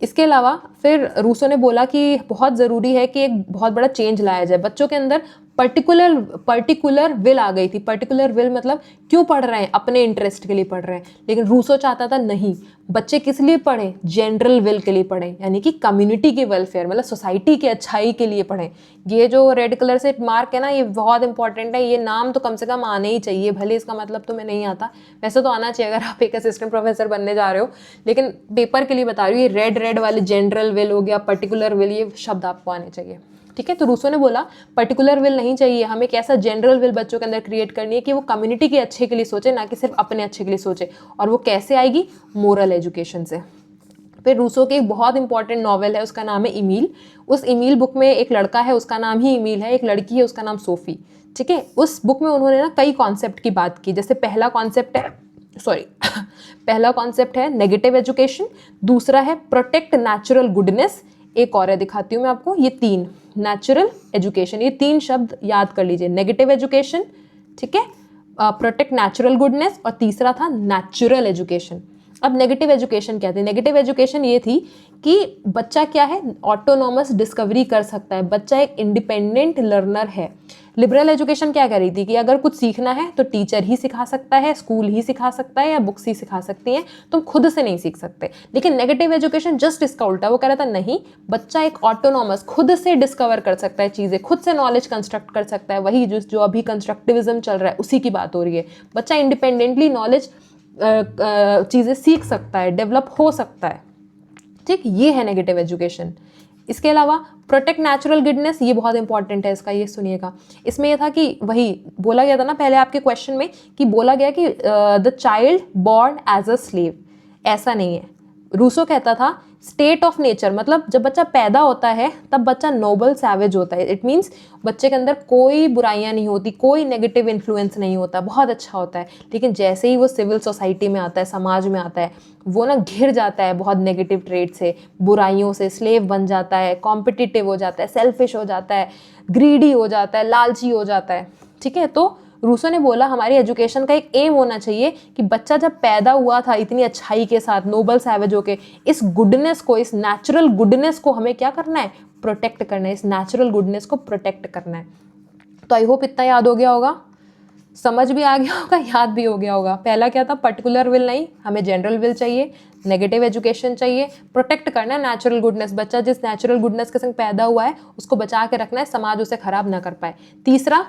इसके अलावा फिर रूसो ने बोला कि बहुत ज़रूरी है कि एक बहुत बड़ा चेंज लाया जाए बच्चों के अंदर। पर्टिकुलर विल आ गई थी। पर्टिकुलर विल मतलब क्यों पढ़ रहे हैं, अपने इंटरेस्ट के लिए पढ़ रहे हैं, लेकिन रूसो चाहता था नहीं, बच्चे किस लिए पढ़ें, जनरल विल के लिए पढ़ें, यानी कि कम्युनिटी के वेलफेयर, मतलब सोसाइटी के अच्छाई के लिए पढ़ें। ये जो रेड कलर से मार्क है ना, ये बहुत इंपॉर्टेंट है, ये नाम तो कम से कम आने ही चाहिए, भले इसका मतलब तुम्हें नहीं आता, वैसे तो आना चाहिए अगर आप एक असिस्टेंट प्रोफेसर बनने जा रहे हो, लेकिन पेपर के लिए बता रही हूँ, ये रेड वाले जनरल विल हो गया, पर्टिकुलर विल, ये शब्द आपको आने चाहिए। ठीक है, तो रूसो ने बोला पर्टिकुलर विल नहीं चाहिए, हमें एक ऐसा जनरल विल बच्चों के अंदर क्रिएट करनी है कि वो कम्युनिटी के अच्छे के लिए सोचे, ना कि सिर्फ अपने अच्छे के लिए सोचे। और वो कैसे आएगी, मोरल एजुकेशन से। फिर रूसो की एक बहुत इंपॉर्टेंट नॉवेल है, उसका नाम है इमील। उस इमील बुक में एक लड़का है, उसका नाम ही इमील है, एक लड़की है, उसका नाम सोफी। ठीक है, उस बुक में उन्होंने ना कई कॉन्सेप्ट की बात की। जैसे पहला कॉन्सेप्ट है नेगेटिव एजुकेशन, दूसरा है प्रोटेक्ट नेचुरल गुडनेस, एक और है दिखाती हूँ मैं आपको, ये 3 नेचुरल एजुकेशन, ये 3 शब्द याद कर लीजिए, नेगेटिव एजुकेशन, ठीक है, प्रोटेक्ट नेचुरल गुडनेस, और तीसरा था नेचुरल एजुकेशन। अब नेगेटिव एजुकेशन क्या थी, नेगेटिव एजुकेशन ये थी कि बच्चा क्या है, ऑटोनॉमस डिस्कवरी कर सकता है, बच्चा एक इंडिपेंडेंट लर्नर है। लिबरल एजुकेशन क्या कर रही थी कि अगर कुछ सीखना है तो टीचर ही सिखा सकता है, स्कूल ही सिखा सकता है, या बुक्स ही सिखा सकती हैं, तुम खुद से नहीं सीख सकते। लेकिन नेगेटिव एजुकेशन जस्ट इसका उल्टा, वो कह रहा था नहीं, बच्चा एक ऑटोनॉमस, खुद से डिस्कवर कर सकता है चीज़ें, खुद से नॉलेज कंस्ट्रक्ट कर सकता है। वही जो अभी कंस्ट्रक्टिविज्म चल रहा है उसी की बात हो रही है। बच्चा इंडिपेंडेंटली नॉलेज चीज़ें सीख सकता है, डेवलप हो सकता है। ठीक, ये है नेगेटिव एजुकेशन। इसके अलावा प्रोटेक्ट नेचुरल गुडनेस, ये बहुत इंपॉर्टेंट है इसका, ये सुनिएगा। इसमें ये था कि वही बोला गया था ना पहले आपके क्वेश्चन में कि बोला गया कि the child born as a slave, ऐसा नहीं है। रूसो कहता था स्टेट ऑफ नेचर, मतलब जब बच्चा पैदा होता है तब बच्चा नोबल सैवेज होता है। इट मीन्स बच्चे के अंदर कोई बुराइयां नहीं होती, कोई नेगेटिव इन्फ्लुएंस नहीं होता, बहुत अच्छा होता है। लेकिन जैसे ही वो सिविल सोसाइटी में आता है, समाज में आता है, वो ना घिर जाता है बहुत नेगेटिव ट्रेड से, बुराइयों से, स्लेव बन जाता है, कॉम्पिटिटिव हो जाता है, सेल्फिश हो जाता है, ग्रीडी हो जाता है, लालची हो जाता है। ठीक है, तो रूसो ने बोला हमारी एजुकेशन का एक एम होना चाहिए कि बच्चा जब पैदा हुआ था इतनी अच्छाई के साथ, नोबल सैवेज होके, इस गुडनेस को, इस नेचुरल गुडनेस को हमें क्या करना है, प्रोटेक्ट करना है, इस नेचुरल गुडनेस को प्रोटेक्ट करना है। तो आई होप इतना याद हो गया होगा, समझ भी आ गया होगा, याद भी हो गया होगा। पहला क्या था, पर्टिकुलर विल नहीं, हमें जनरल विल चाहिए, नेगेटिव एजुकेशन चाहिए, प्रोटेक्ट करना है नेचुरल गुडनेस, बच्चा जिस नेचुरल गुडनेस के संग पैदा हुआ है उसको बचा के रखना है, समाज उसे खराब ना कर पाए। तीसरा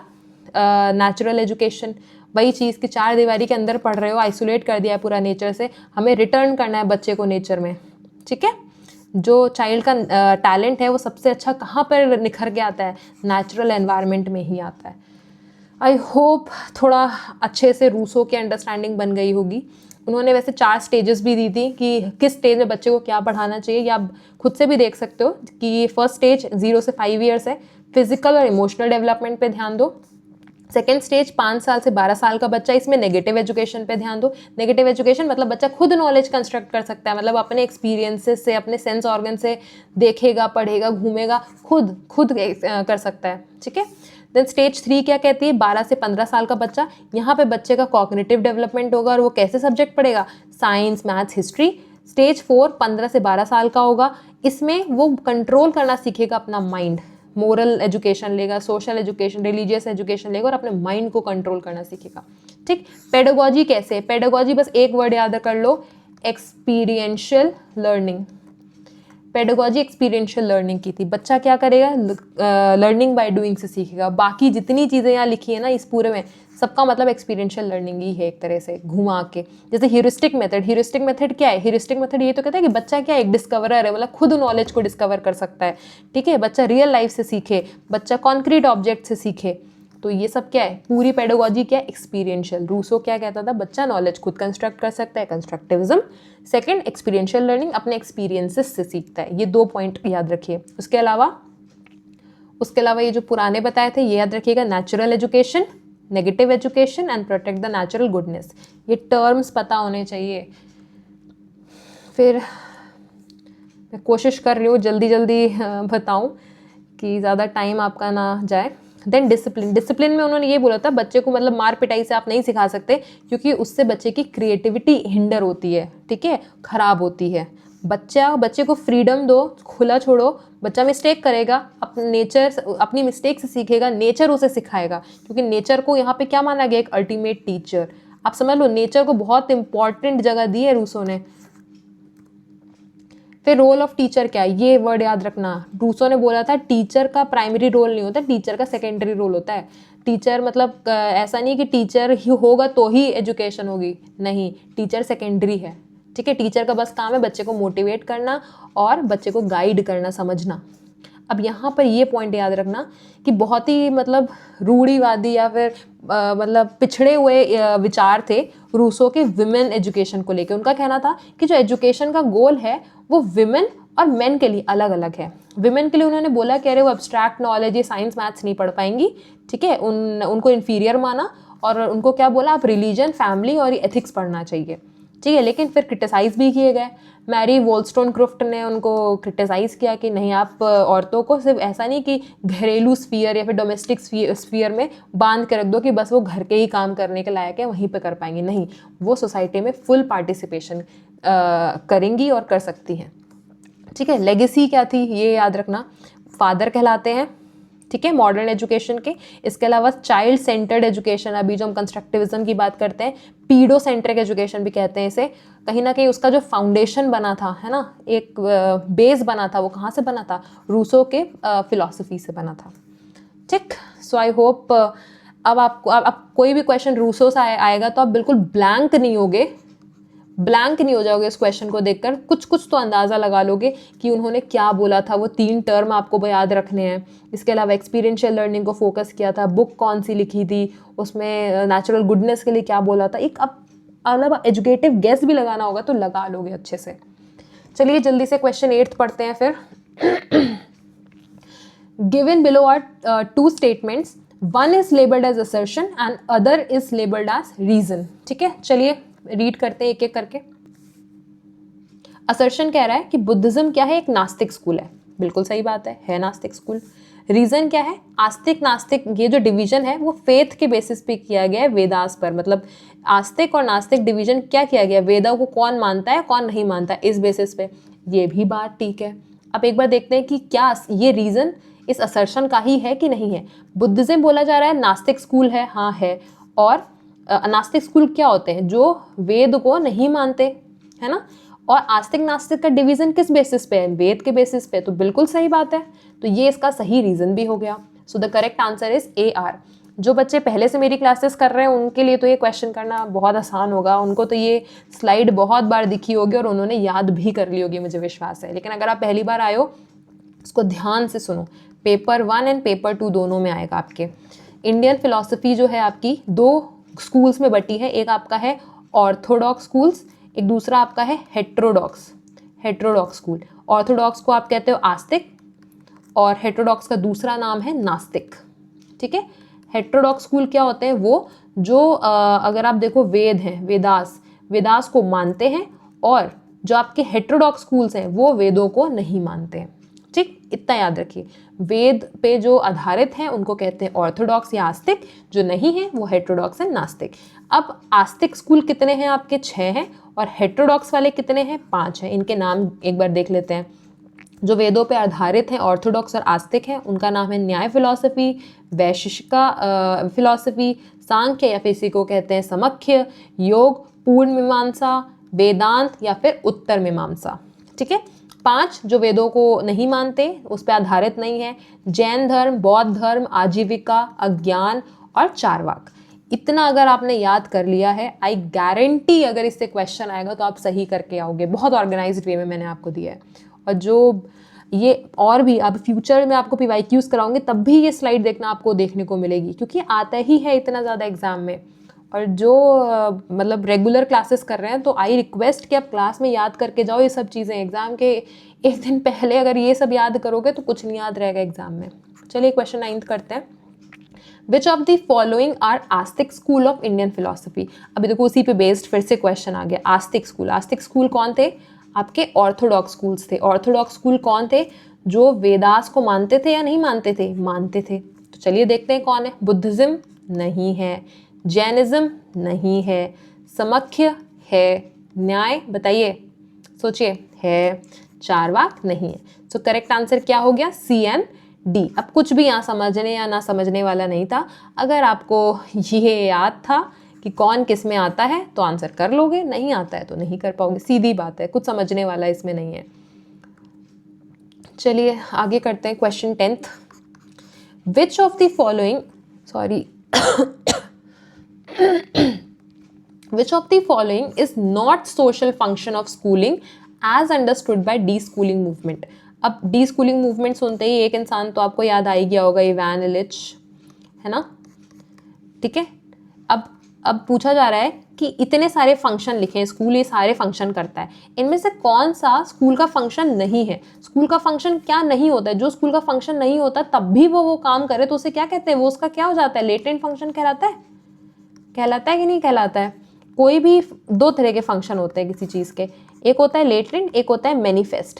नेचुरल एजुकेशन, वही चीज़ कि चार दीवारी के अंदर पढ़ रहे हो, आइसोलेट कर दिया है पूरा नेचर से, हमें रिटर्न करना है बच्चे को नेचर में। ठीक है, जो चाइल्ड का टैलेंट है वो सबसे अच्छा कहाँ पर निखर के आता है, नेचुरल एनवायरनमेंट में ही आता है। आई होप थोड़ा अच्छे से रूसो की अंडरस्टैंडिंग बन गई होगी। उन्होंने वैसे 4 स्टेजेस भी दी थी कि किस स्टेज में बच्चे को क्या पढ़ाना चाहिए, या आप खुद से भी देख सकते हो कि फर्स्ट स्टेज 0 से 5 ईयर्स है, फिजिकल और इमोशनल डेवलपमेंट पे ध्यान दो। सेकेंड स्टेज 5 साल से 12 साल का बच्चा, इसमें नेगेटिव एजुकेशन पे ध्यान दो। नेगेटिव एजुकेशन मतलब बच्चा खुद नॉलेज कंस्ट्रक्ट कर सकता है, मतलब अपने एक्सपीरियंसेस से, अपने सेंस ऑर्गन से देखेगा, पढ़ेगा, घूमेगा, खुद कर सकता है। ठीक है, देन स्टेज 3 क्या कहती है, 12 से 15 साल का बच्चा, यहाँ पे बच्चे का कॉग्निटिव डेवलपमेंट होगा, और वो कैसे सब्जेक्ट पढ़ेगा, साइंस, मैथ्स, हिस्ट्री। स्टेज 4 15 से 12 साल का होगा, इसमें वो कंट्रोल करना सीखेगा अपना माइंड, मोरल एजुकेशन लेगा, सोशल एजुकेशन, रिलीजियस एजुकेशन लेगा, और अपने माइंड को कंट्रोल करना सीखेगा। ठीक, पेडागोजी कैसे, पेडागोजी बस एक वर्ड याद कर लो, experiential learning. Pedagogy experiential learning की थी, बच्चा क्या करेगा, लर्निंग बाय डूइंग से सीखेगा। बाकी जितनी चीज़ें यहाँ लिखी है ना इस पूरे में, सबका मतलब एक्सपीरियंशियल लर्निंग ही है, एक तरह से घुमा के। जैसे ह्यूरिस्टिक मेथड, ह्यूरिस्टिक मेथड क्या है, ह्यूरिस्टिक मेथड ये तो कहता है कि बच्चा क्या है, एक डिस्कवरर है, मतलब खुद नॉलेज को डिस्कवर कर सकता है। ठीक है, बच्चा रियल लाइफ से सीखे, बच्चा कॉन्क्रीट ऑब्जेक्ट से सीखे। तो ये सब क्या है, पूरी पेडागोजी क्या है, एक्सपीरियंशियल। रूसो क्या कहता था, बच्चा नॉलेज खुद कंस्ट्रक्ट कर सकता है, कंस्ट्रक्टिविज्म। सेकंड, एक्सपीरियंशियल लर्निंग, अपने एक्सपीरियंसेस से सीखता है। ये 2 पॉइंट याद रखिए। उसके अलावा ये जो पुराने बताए थे ये याद रखिएगा, natural education, negative education and protect the natural goodness. ये टर्म्स पता होने चाहिए। फिर मैं कोशिश कर रही हूँ जल्दी जल्दी बताऊँ कि ज़्यादा टाइम आपका ना जाए। देन डिसिप्लिन, डिसिप्लिन में उन्होंने ये बोला था बच्चे को मतलब मार पिटाई से आप नहीं सिखा सकते, क्योंकि उससे बच्चे की क्रिएटिविटी हिंडर होती है। ठीक है, खराब होती है। बच्चे को फ्रीडम दो, खुला छोड़ो, बच्चा मिस्टेक करेगा, अपनी मिस्टेक से सीखेगा, नेचर उसे सिखाएगा, क्योंकि नेचर को यहाँ पे क्या माना गया, एक अल्टीमेट टीचर। आप समझ लो, नेचर को बहुत इंपॉर्टेंट जगह दी है रूसो ने। फिर रोल ऑफ टीचर क्या है, ये वर्ड याद रखना। रूसो ने बोला था टीचर का प्राइमरी रोल नहीं होता, टीचर का सेकेंडरी रोल होता है। टीचर मतलब ऐसा नहीं कि टीचर ही होगा तो ही एजुकेशन होगी, नहीं, टीचर सेकेंडरी है। ठीक है, टीचर का बस काम है बच्चे को मोटिवेट करना और बच्चे को गाइड करना, समझना। अब यहाँ पर ये पॉइंट याद रखना कि बहुत ही मतलब रूढ़िवादी या फिर मतलब पिछड़े हुए विचार थे रूसो के विमेन एजुकेशन को लेकर। उनका कहना था कि जो एजुकेशन का गोल है वो विमेन और मेन के लिए अलग अलग है। विमेन के लिए उन्होंने बोला कि अरे वो एब्स्ट्रैक्ट नॉलेज, ये साइंस मैथ्स नहीं पढ़ पाएंगी। ठीक है, उनको इन्फीरियर माना, और उनको क्या बोला, आप रिलीजन, फैमिली और एथिक्स पढ़ना चाहिए। ठीक है, लेकिन फिर क्रिटिसाइज़ भी किए गए। मैरी वोल्स्टोनक्राफ्ट ने उनको क्रिटिसाइज़ किया कि नहीं, आप औरतों को सिर्फ ऐसा नहीं कि घरेलू स्फीयर या फिर डोमेस्टिक स्फीयर में बांध के रख दो कि बस वो घर के ही काम करने के लायक है, वहीं पे कर पाएंगी। नहीं, वो सोसाइटी में फुल पार्टिसिपेशन करेंगी और कर सकती हैं। ठीक है, लेगेसी क्या थी ये याद रखना, फादर कहलाते हैं। ठीक है, मॉडर्न एजुकेशन के। इसके अलावा चाइल्ड सेंटर्ड एजुकेशन, अभी जो हम कंस्ट्रक्टिविज्म की बात करते हैं, पीडो सेंट्रिक एजुकेशन भी कहते हैं इसे। कहीं ना कहीं उसका जो फाउंडेशन बना था, है ना, एक बेस बना था, वो कहाँ से बना था, रूसो के फिलॉसफी से बना था। ठीक, सो आई होप अब आपको अब कोई भी क्वेश्चन रूसो से आएगा तो आप बिल्कुल ब्लैंक नहीं होगे, ब्लैंक नहीं हो जाओगे इस क्वेश्चन को देखकर, कुछ कुछ तो अंदाज़ा लगा लोगे कि उन्होंने क्या बोला था। वो 3 टर्म आपको याद रखने हैं। इसके अलावा एक्सपीरियंशियल लर्निंग को फोकस किया था, बुक कौन सी लिखी थी, उसमें नेचुरल गुडनेस के लिए क्या बोला था, एक अब अलग एजुकेटिव गेस भी लगाना होगा तो लगा लोगे अच्छे से। चलिए जल्दी से क्वेश्चन 8 पढ़ते हैं फिर। Given below are 2 statements, one is labelled as assertion and other is labelled as reason. ठीक है, चलिए रीड करते हैं एक एक करके। असर्शन कह रहा है कि बुद्धिज्म क्या है, एक नास्तिक स्कूल है। बिल्कुल सही बात है नास्तिक स्कूल। रीजन क्या है, आस्तिक नास्तिक, ये जो डिवीजन है वो फेथ के बेसिस पे किया गया है, वेदास पर। मतलब आस्तिक और नास्तिक डिवीजन क्या किया गया, वेदा को कौन मानता है कौन नहीं मानता है, इस बेसिस पे। ये भी बात ठीक है। अब एक बार देखते हैं कि क्या ये रीजन इस असर्शन का ही है कि नहीं है। बुद्धिज्म बोला जा रहा है नास्तिक स्कूल है, हाँ है। और नास्तिक स्कूल क्या होते हैं, जो वेद को नहीं मानते, है ना। और आस्तिक नास्तिक का डिवीजन किस बेसिस पे है, वेद के बेसिस पे। तो बिल्कुल सही बात है, तो ये इसका सही रीजन भी हो गया। सो the correct answer is AR। जो बच्चे पहले से मेरी क्लासेस कर रहे हैं उनके लिए तो ये क्वेश्चन करना बहुत आसान होगा, उनको तो ये स्लाइड बहुत बार दिखी होगी और उन्होंने याद भी कर ली होगी, मुझे विश्वास है। लेकिन अगर आप पहली बार आए हो, इसको ध्यान से सुनो। पेपर 1 एंड पेपर 2 दोनों में आएगा आपके। इंडियन फिलॉसफी जो है आपकी 2 स्कूल्स में बटी है। एक आपका है ऑर्थोडॉक्स स्कूल्स, एक दूसरा आपका है हेट्रोडॉक्स स्कूल। ऑर्थोडॉक्स को आप कहते हो आस्तिक और हेट्रोडॉक्स का दूसरा नाम है नास्तिक। ठीक है, हेट्रोडॉक्स स्कूल क्या होते हैं, वो जो अगर आप देखो वेद हैं, वेदास को मानते हैं, और जो आपके हेट्रोडॉक्स स्कूल्स हैं वो वेदों को नहीं मानते हैं। ठीक, इतना याद रखिए। वेद पे जो आधारित हैं उनको कहते हैं ऑर्थोडॉक्स या आस्तिक, जो नहीं है वो हेट्रोडॉक्स एंड नास्तिक। अब आस्तिक स्कूल कितने हैं आपके, 6 हैं, और हेट्रोडॉक्स वाले कितने हैं, 5 हैं। इनके नाम एक बार देख लेते हैं। जो वेदों पे आधारित हैं, ऑर्थोडॉक्स और आस्तिक हैं, उनका नाम है न्याय फिलॉसफी, वैशेषिका फिलॉसफी, सांख्य या फिर इसी को कहते हैं समख्य, योग, पूर्ण मीमांसा, वेदांत या फिर उत्तर मीमांसा। ठीक है, 5 जो वेदों को नहीं मानते, उस पर आधारित नहीं है। जैन धर्म, बौद्ध धर्म, आजीविका, अज्ञान और चारवाक। इतना अगर आपने याद कर लिया है, आई गारंटी अगर इससे क्वेश्चन आएगा तो आप सही करके आओगे। बहुत ऑर्गेनाइज्ड वे में मैंने आपको दिया है। और जो ये और भी अब फ्यूचर में आपको PYQs कराऊंगे तब भी ये स्लाइड देखना आपको देखने को मिलेगी, क्योंकि आता ही है इतना ज़्यादा एग्जाम में। और जो मतलब रेगुलर क्लासेस कर रहे हैं तो आई रिक्वेस्ट कि आप क्लास में याद करके जाओ ये सब चीज़ें। एग्जाम के एक दिन पहले अगर ये सब याद करोगे तो कुछ नहीं याद रहेगा एग्जाम में। चलिए क्वेश्चन 9 करते हैं। Which of the following are Astik school of Indian philosophy. अभी देखो उसी पे बेस्ड फिर से क्वेश्चन आ गया। आस्तिक स्कूल कौन थे, आपके ऑर्थोडॉक्स स्कूल्स थे। ऑर्थोडॉक्स स्कूल कौन थे, जो वेदास को मानते थे या नहीं मानते थे, मानते थे। तो चलिए देखते हैं कौन है। बुद्धिज्म नहीं है, जैनिज्म नहीं है, समख्य है, न्याय बताइए, सोचिए, है, चारवाक नहीं है। सो करेक्ट आंसर क्या हो गया, C and D। अब कुछ भी यहाँ समझने या ना समझने वाला नहीं था। अगर आपको ये याद था कि कौन किस में आता है तो आंसर कर लोगे, नहीं आता है तो नहीं कर पाओगे, सीधी बात है, कुछ समझने वाला इसमें नहीं है। चलिए आगे करते हैं question 10th। Which of the following Which of the following is not social function of schooling as understood by de-schooling movement। अब de-schooling movement सुनते ही एक इंसान तो आपको याद आ ही गया होगा, इवान इलिच, है ना। ठीक है, अब पूछा जा रहा है कि इतने सारे फंक्शन लिखे, स्कूल ये सारे फंक्शन करता है, इनमें से कौन सा स्कूल का फंक्शन नहीं है। स्कूल का फंक्शन क्या नहीं होता है, जो स्कूल का फंक्शन नहीं होता तब भी वो काम करे तो उसे क्या कहते हैं, वो उसका क्या हो जाता है, लेटेंट फंक्शन कहलाता है कि नहीं कहलाता है। कोई भी 2 तरह के फंक्शन होते हैं किसी चीज़ के, एक होता है लेटेंट, एक होता है मैनिफेस्ट।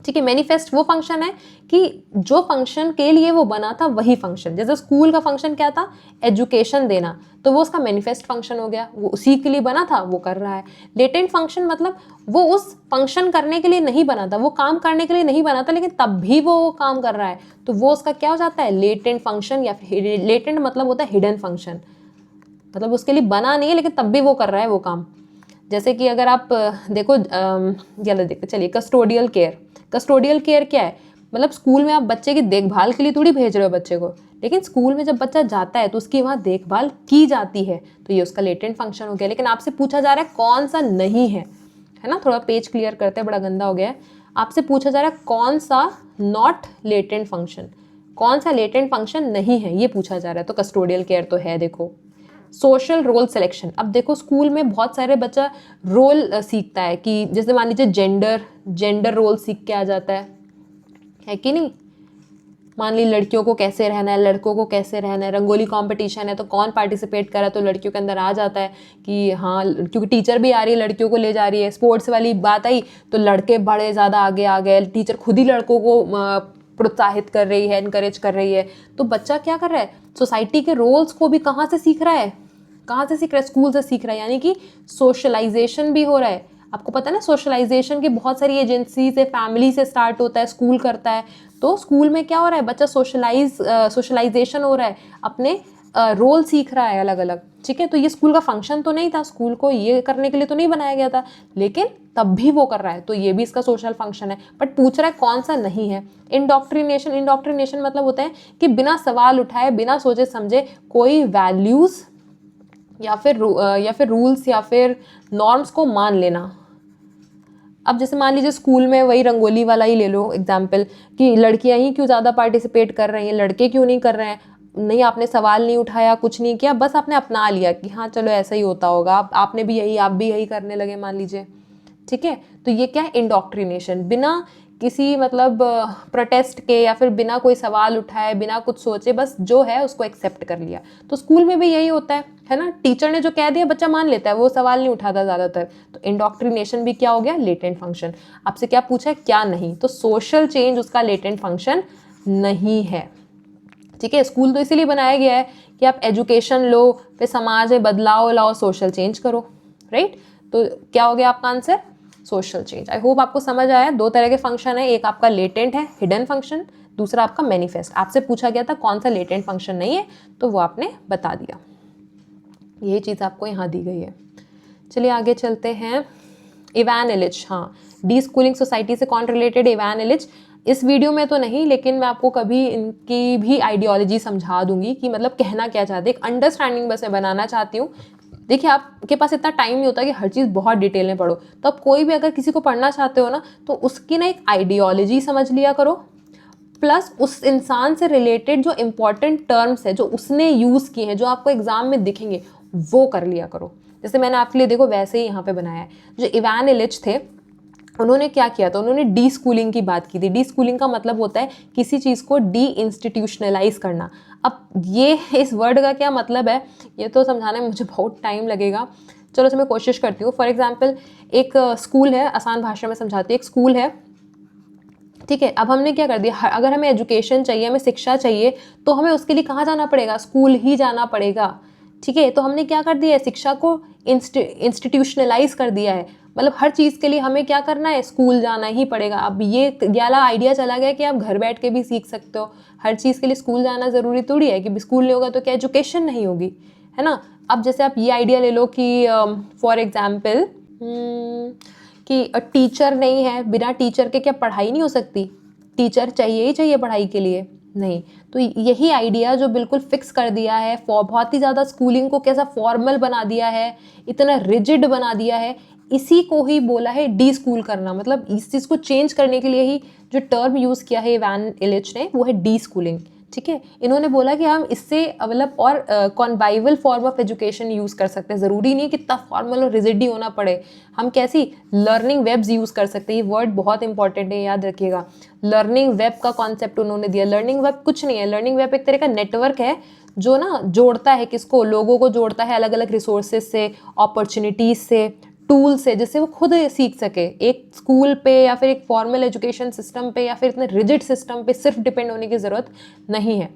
ठीक है, मैनिफेस्ट वो फंक्शन है कि जो फंक्शन के लिए वो बना था वही फंक्शन। जैसे स्कूल का फंक्शन क्या था, एजुकेशन देना, तो वो उसका मैनिफेस्ट फंक्शन हो गया, वो उसी के लिए बना था, वो कर रहा है। लेटेंट फंक्शन मतलब वो उस फंक्शन करने के लिए नहीं बना था, वो काम करने के लिए नहीं बना था, लेकिन तब भी वो काम कर रहा है, तो वो उसका क्या हो जाता है, लेटेंट फंक्शन। या फिर लेटेंट मतलब होता है हिडन फंक्शन, मतलब उसके लिए बना नहीं है लेकिन तब भी वो कर रहा है वो काम। जैसे कि अगर आप देखो, चलिए कस्टोडियल केयर क्या है, मतलब स्कूल में आप बच्चे की देखभाल के लिए थोड़ी भेज रहे हो बच्चे को, लेकिन स्कूल में जब बच्चा जाता है तो उसकी वहाँ देखभाल की जाती है, तो ये उसका लेटेंट फंक्शन हो गया। लेकिन आपसे पूछा जा रहा है कौन सा नहीं है ना, थोड़ा पेज क्लियर करते हैं, बड़ा गंदा हो गया है। आपसे पूछा जा रहा है कौन सा नॉट लेटेंट फंक्शन, कौन सा लेटेंट फंक्शन नहीं है, ये पूछा जा रहा है। तो कस्टोडियल केयर तो है। देखो सोशल रोल सिलेक्शन, अब देखो स्कूल में बहुत सारे बच्चा रोल सीखता है कि जैसे मान लीजिए जेंडर रोल सीख के आ जाता है कि नहीं। मान ली लड़कियों को कैसे रहना है, लड़कों को कैसे रहना है, रंगोली कंपटीशन है तो कौन पार्टिसिपेट कर रहा है, तो लड़कियों के अंदर आ जाता है कि हाँ, क्योंकि टीचर भी आ रही है लड़कियों को ले जा रही है। स्पोर्ट्स वाली बात आई तो लड़के बड़े ज़्यादा आगे आ गए, टीचर खुद ही लड़कों को प्रोत्साहित कर रही है, इनकरेज कर रही है। तो बच्चा क्या कर रहा है, सोसाइटी के रोल्स को भी कहाँ से सीख रहा है, कहाँ से सीख रहा है, स्कूल से सीख रहा है। यानी कि सोशलाइजेशन भी हो रहा है। आपको पता है ना, सोशलाइजेशन की बहुत सारी एजेंसी से, फैमिली से स्टार्ट होता है, स्कूल करता है। तो स्कूल में क्या हो रहा है, बच्चा सोशलाइजेशन हो रहा है, अपने रोल सीख रहा है अलग अलग। ठीक है, तो ये स्कूल का फंक्शन तो नहीं था, स्कूल को ये करने के लिए तो नहीं बनाया गया था, लेकिन तब भी वो कर रहा है, तो ये भी इसका सोशल फंक्शन है। बट पूछ रहा है कौन सा नहीं है। इंडोक्ट्रिनेशन मतलब होता है कि बिना सवाल उठाए, बिना सोचे समझे कोई वैल्यूज़ या फिर रूल्स या फिर नॉर्म्स को मान लेना। अब जैसे मान लीजिए स्कूल में वही रंगोली वाला ही ले लो एग्जाम्पल, कि लड़कियां ही क्यों ज़्यादा पार्टिसिपेट कर रही हैं, लड़के क्यों नहीं कर रहे हैं। नहीं, आपने सवाल नहीं उठाया, कुछ नहीं किया, बस आपने अपना लिया कि हाँ चलो ऐसा ही होता होगा, आपने भी यही, आप भी यही करने लगे मान लीजिए। ठीक है, तो ये क्या है, इंडोक्ट्रिनेशन। बिना किसी मतलब प्रोटेस्ट के या फिर बिना कोई सवाल उठाए, बिना कुछ सोचे, बस जो है उसको एक्सेप्ट कर लिया। तो स्कूल में भी यही होता है ना, टीचर ने जो कह दिया बच्चा मान लेता है, वो सवाल नहीं उठाता ज़्यादातर। तो इंडोक्ट्रिनेशन भी क्या हो गया, लेटेंट फंक्शन। आपसे क्या पूछा है, क्या नहीं, तो सोशल चेंज उसका लेटेंट फंक्शन नहीं है। ठीक है, स्कूल तो इसीलिए बनाया गया है कि आप एजुकेशन लो, फिर समाज में बदलाव लाओ, सोशल चेंज करो, राइट। तो क्या हो गया आपका answer, social change. I hope आपको समझ आया। दो तरह के फंक्शन है, एक आपका लेटेंट है, हिडन फंक्शन, दूसरा आपका मैनिफेस्ट। आपसे पूछा गया था कौन सा लेटेंट फंक्शन नहीं है, तो वो आपने बता दिया। यही चीज़ आपको यहाँ दी गई है। चलिए आगे चलते हैं। इवान इलिच, हाँ, डी स्कूलिंग सोसाइटी से कौन रिलेटेड, इवान इलिच। इस वीडियो में तो नहीं, लेकिन मैं आपको कभी इनकी भी आइडियोलॉजी समझा दूंगी कि मतलब कहना क्या चाहते, एक अंडरस्टैंडिंग बस मैं बनाना चाहती हूँ। देखिए, आपके पास इतना टाइम नहीं होता कि हर चीज़ बहुत डिटेल में पढ़ो, तो आप कोई भी अगर किसी को पढ़ना चाहते हो ना, तो उसकी ना एक आइडियोलॉजी समझ लिया करो, प्लस उस इंसान से रिलेटेड जो इम्पॉर्टेंट टर्म्स है जो उसने यूज़ किए हैं, जो आपको एग्जाम में दिखेंगे, वो कर लिया करो। जैसे मैंने आपके लिए देखो वैसे ही यहाँ पे बनाया है। जो इवान इलिच थे, उन्होंने क्या किया था, उन्होंने डी स्कूलिंग की बात की थी। डी स्कूलिंग का मतलब होता है किसी चीज़ को डी इंस्टीट्यूशनलाइज करना। अब ये इस वर्ड का क्या मतलब है, ये तो समझाने में मुझे बहुत टाइम लगेगा। चलो मैं कोशिश करती हूँ। फॉर एग्जाम्पल, एक स्कूल है, आसान भाषा में समझाती हूँ। एक स्कूल है, ठीक है। अब हमने क्या कर दिया, अगर हमें एजुकेशन चाहिए, हमें शिक्षा चाहिए, तो हमें उसके लिए कहाँ जाना पड़ेगा, स्कूल ही जाना पड़ेगा। ठीक है, तो हमने क्या कर दिया है, शिक्षा को इंस्टीट्यूशनलाइज कर दिया है। मतलब हर चीज़ के लिए हमें क्या करना है, स्कूल जाना ही पड़ेगा। अब ये वाला आइडिया चला गया कि आप घर बैठ के भी सीख सकते हो। हर चीज़ के लिए स्कूल जाना ज़रूरी थोड़ी है कि स्कूल नहीं होगा तो क्या एजुकेशन नहीं होगी, है ना। अब जैसे आप ये आइडिया ले लो कि फॉर एग्जाम्पल कि टीचर नहीं है, बिना टीचर के क्या पढ़ाई नहीं हो सकती, टीचर चाहिए ही चाहिए पढ़ाई के लिए, नहीं। तो यही आइडिया जो बिल्कुल फिक्स कर दिया है, बहुत ही ज़्यादा स्कूलिंग को कैसा फॉर्मल बना दिया है, इतना रिजिड बना दिया है, इसी को ही बोला है डी स्कूल करना। मतलब इस चीज़ को चेंज करने के लिए ही जो टर्म यूज़ किया है इवान इलिच ने, वो है डी स्कूलिंग। ठीक है, इन्होंने बोला कि हम इससे मतलब और कॉन्वाइवल फॉर्म ऑफ एजुकेशन यूज़ कर सकते हैं। ज़रूरी नहीं कि इतना फॉर्मल और रिजिड ही होना पड़े, हम कैसी लर्निंग वेब्स यूज़ कर सकते हैं। ये वर्ड बहुत इंपॉर्टेंट है, याद रखिएगा। लर्निंग वेब का कॉन्सेप्ट उन्होंने दिया। लर्निंग वेब कुछ नहीं है, लर्निंग वेब एक तरह का नेटवर्क है जो ना जोड़ता है किसको, लोगों को जोड़ता है अलग अलग रिसोर्सेज से, अपॉर्चुनिटीज़ से, टूल से, जिससे वो खुद सीख सके। एक स्कूल पे या फिर एक फॉर्मल एजुकेशन सिस्टम पे या फिर इतने रिजिड सिस्टम पे सिर्फ डिपेंड होने की ज़रूरत नहीं है।